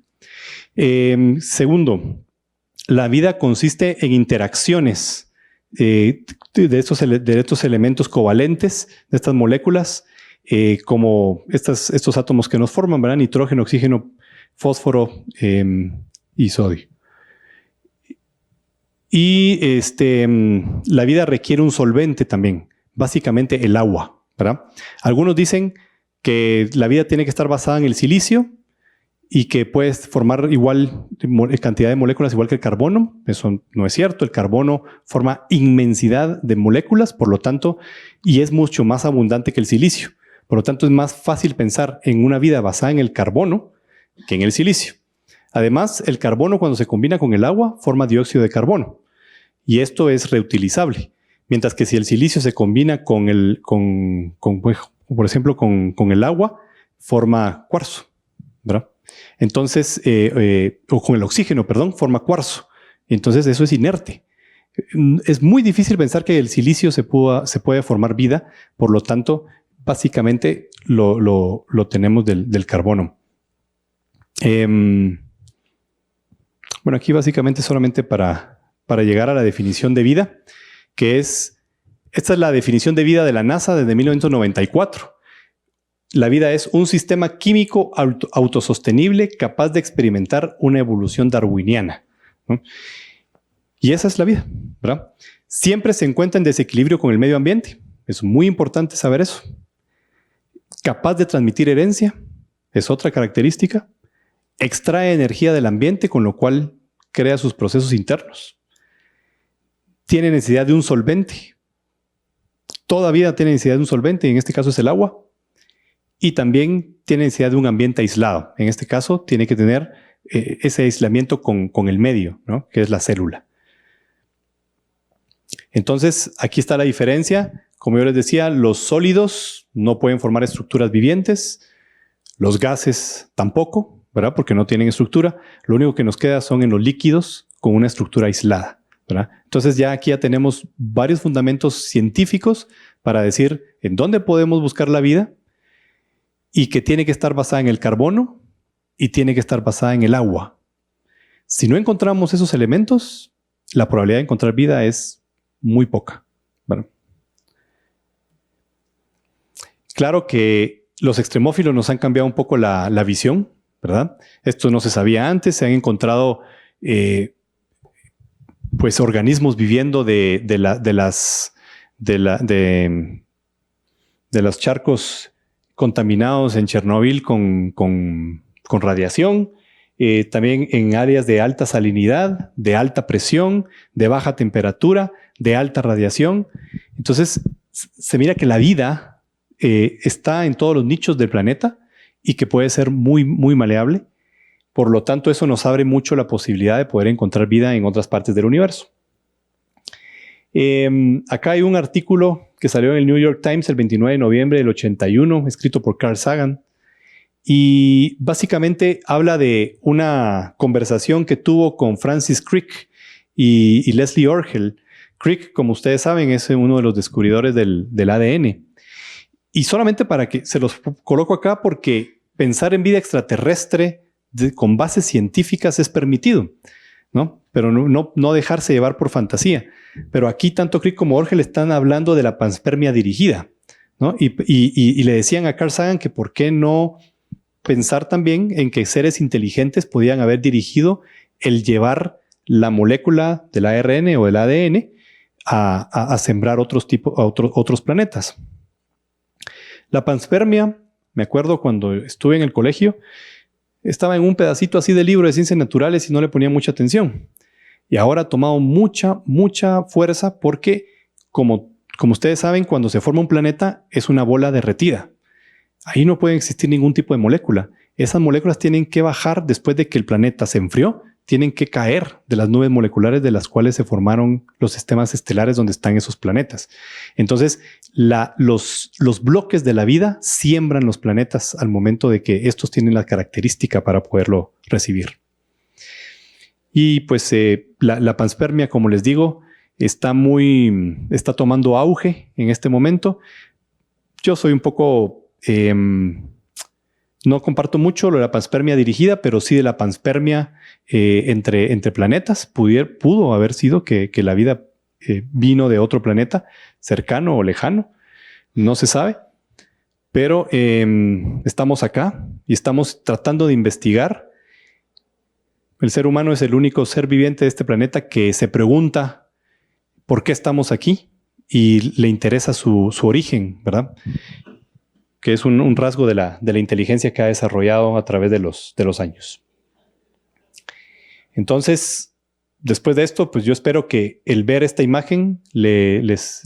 Segundo, la vida consiste en interacciones de estos elementos covalentes, de estas moléculas, como estos átomos que nos forman, ¿verdad? Nitrógeno, oxígeno, fósforo y sodio. Y la vida requiere un solvente también, básicamente el agua, ¿verdad? Algunos dicen que la vida tiene que estar basada en el silicio y que puede formar igual cantidad de moléculas igual que el carbono. Eso no es cierto. El carbono forma inmensidad de moléculas, por lo tanto, y es mucho más abundante que el silicio. Por lo tanto, es más fácil pensar en una vida basada en el carbono que en el silicio. Además, el carbono cuando se combina con el agua forma dióxido de carbono y esto es reutilizable. Mientras que si el silicio se combina por ejemplo, con el agua, forma cuarzo, ¿verdad? Entonces, o con el oxígeno, perdón, forma cuarzo. Entonces, eso es inerte. Es muy difícil pensar que el silicio se puede formar vida. Por lo tanto, básicamente lo tenemos del carbono. Bueno, aquí básicamente solamente para llegar a la definición de vida, que esta es la definición de vida de la NASA desde 1994. La vida es un sistema químico autosostenible capaz de experimentar una evolución darwiniana, ¿no? Y esa es la vida, ¿verdad? Siempre se encuentra en desequilibrio con el medio ambiente. Es muy importante saber eso. Capaz de transmitir herencia, es otra característica. Extrae energía del ambiente, con lo cual crea sus procesos internos. Tiene necesidad de un solvente. Toda vida tiene necesidad de un solvente, y en este caso es el agua. Y también tiene necesidad de un ambiente aislado. En este caso, tiene que tener ese aislamiento con el medio, ¿no? Que es la célula. Entonces, aquí está la diferencia. Como yo les decía, los sólidos no pueden formar estructuras vivientes. Los gases tampoco, ¿verdad? Porque no tienen estructura. Lo único que nos queda son en los líquidos con una estructura aislada, ¿verdad? Entonces, ya aquí ya tenemos varios fundamentos científicos para decir en dónde podemos buscar la vida, y que tiene que estar basada en el carbono y tiene que estar basada en el agua. Si no encontramos esos elementos, la probabilidad de encontrar vida es muy poca. Bueno. Claro que los extremófilos nos han cambiado un poco la visión, ¿verdad? Esto no se sabía antes. Se han encontrado pues organismos viviendo de los charcos contaminados en Chernóbil con radiación, también en áreas de alta salinidad, de alta presión, de baja temperatura, de alta radiación. Entonces, se mira que la vida está en todos los nichos del planeta y que puede ser muy, muy maleable. Por lo tanto, eso nos abre mucho la posibilidad de poder encontrar vida en otras partes del universo. Acá hay un artículo que salió en el New York Times el 29 de noviembre del 81, escrito por Carl Sagan. Y básicamente habla de una conversación que tuvo con Francis Crick y Leslie Orgel. Crick, como ustedes saben, es uno de los descubridores del ADN. Y solamente para que se los coloco acá porque pensar en vida extraterrestre con bases científicas es permitido, ¿no? Pero no dejarse llevar por fantasía. Pero aquí tanto Crick como Orgel están hablando de la panspermia dirigida, ¿no? Y le decían a Carl Sagan que por qué no pensar también en que seres inteligentes podían haber dirigido el llevar la molécula del ARN o del ADN a sembrar otros planetas. La panspermia, me acuerdo cuando estuve en el colegio, estaba en un pedacito así de libro de ciencias naturales y no le ponía mucha atención. Y ahora ha tomado mucha, mucha fuerza porque, como ustedes saben, cuando se forma un planeta es una bola derretida. Ahí no puede existir ningún tipo de molécula. Esas moléculas tienen que bajar después de que el planeta se enfrió, tienen que caer de las nubes moleculares de las cuales se formaron los sistemas estelares donde están esos planetas. Entonces, los bloques de la vida siembran los planetas al momento de que estos tienen la característica para poderlo recibir. Y pues la panspermia, como les digo, está tomando auge en este momento. Yo soy un poco... no comparto mucho lo de la panspermia dirigida, pero sí de la panspermia entre planetas. Pudo haber sido que la vida vino de otro planeta cercano o lejano. No se sabe. Pero estamos acá y estamos tratando de investigar. El ser humano es el único ser viviente de este planeta que se pregunta por qué estamos aquí y le interesa su origen, ¿verdad? Que es un rasgo de la inteligencia que ha desarrollado a través de los años. Entonces, después de esto, pues yo espero que el ver esta imagen les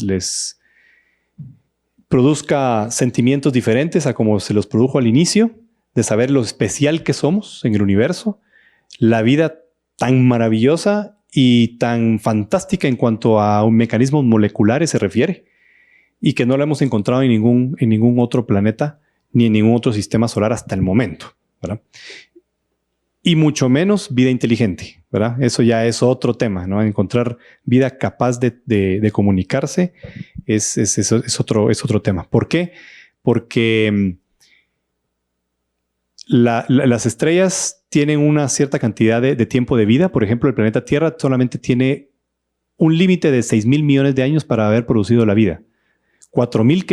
produzca sentimientos diferentes a como se los produjo al inicio, de saber lo especial que somos en el universo, la vida tan maravillosa y tan fantástica en cuanto a mecanismos moleculares se refiere, y que no la hemos encontrado en ningún otro planeta ni en ningún otro sistema solar hasta el momento, ¿verdad? Y mucho menos vida inteligente, ¿verdad? Eso ya es otro tema, ¿no? Encontrar vida capaz de comunicarse es otro tema. ¿Por qué? Porque las estrellas tienen una cierta cantidad de tiempo de vida. Por ejemplo, el planeta Tierra solamente tiene un límite de 6,000 millones de años para haber producido la vida. 4,000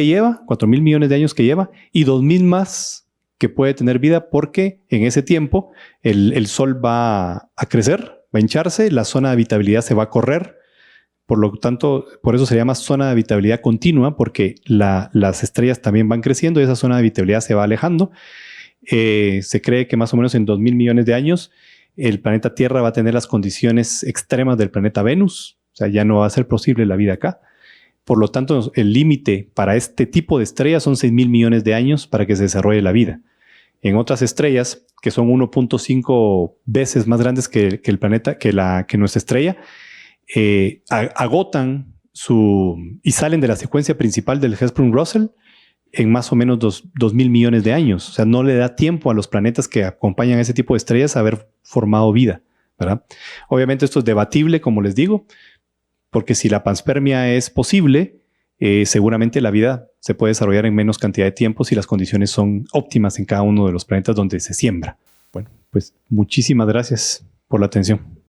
millones de años que lleva, y 2,000 más que puede tener vida porque en ese tiempo el Sol va a crecer, va a hincharse, la zona de habitabilidad se va a correr. Por lo tanto, por eso se llama zona de habitabilidad continua, porque las estrellas también van creciendo y esa zona de habitabilidad se va alejando. Se cree que más o menos en 2,000 millones de años el planeta Tierra va a tener las condiciones extremas del planeta Venus. O sea, ya no va a ser posible la vida acá. Por lo tanto, el límite para este tipo de estrellas son 6,000 millones de años para que se desarrolle la vida. En otras estrellas, que son 1.5 veces más grandes que el planeta, que nuestra estrella, agotan y salen de la secuencia principal del Hertzsprung-Russell en más o menos 2,000 millones de años. O sea, no le da tiempo a los planetas que acompañan a ese tipo de estrellas a haber formado vida, ¿verdad? Obviamente esto es debatible, como les digo, porque si la panspermia es posible, seguramente la vida se puede desarrollar en menos cantidad de tiempo si las condiciones son óptimas en cada uno de los planetas donde se siembra. Bueno, pues muchísimas gracias por la atención.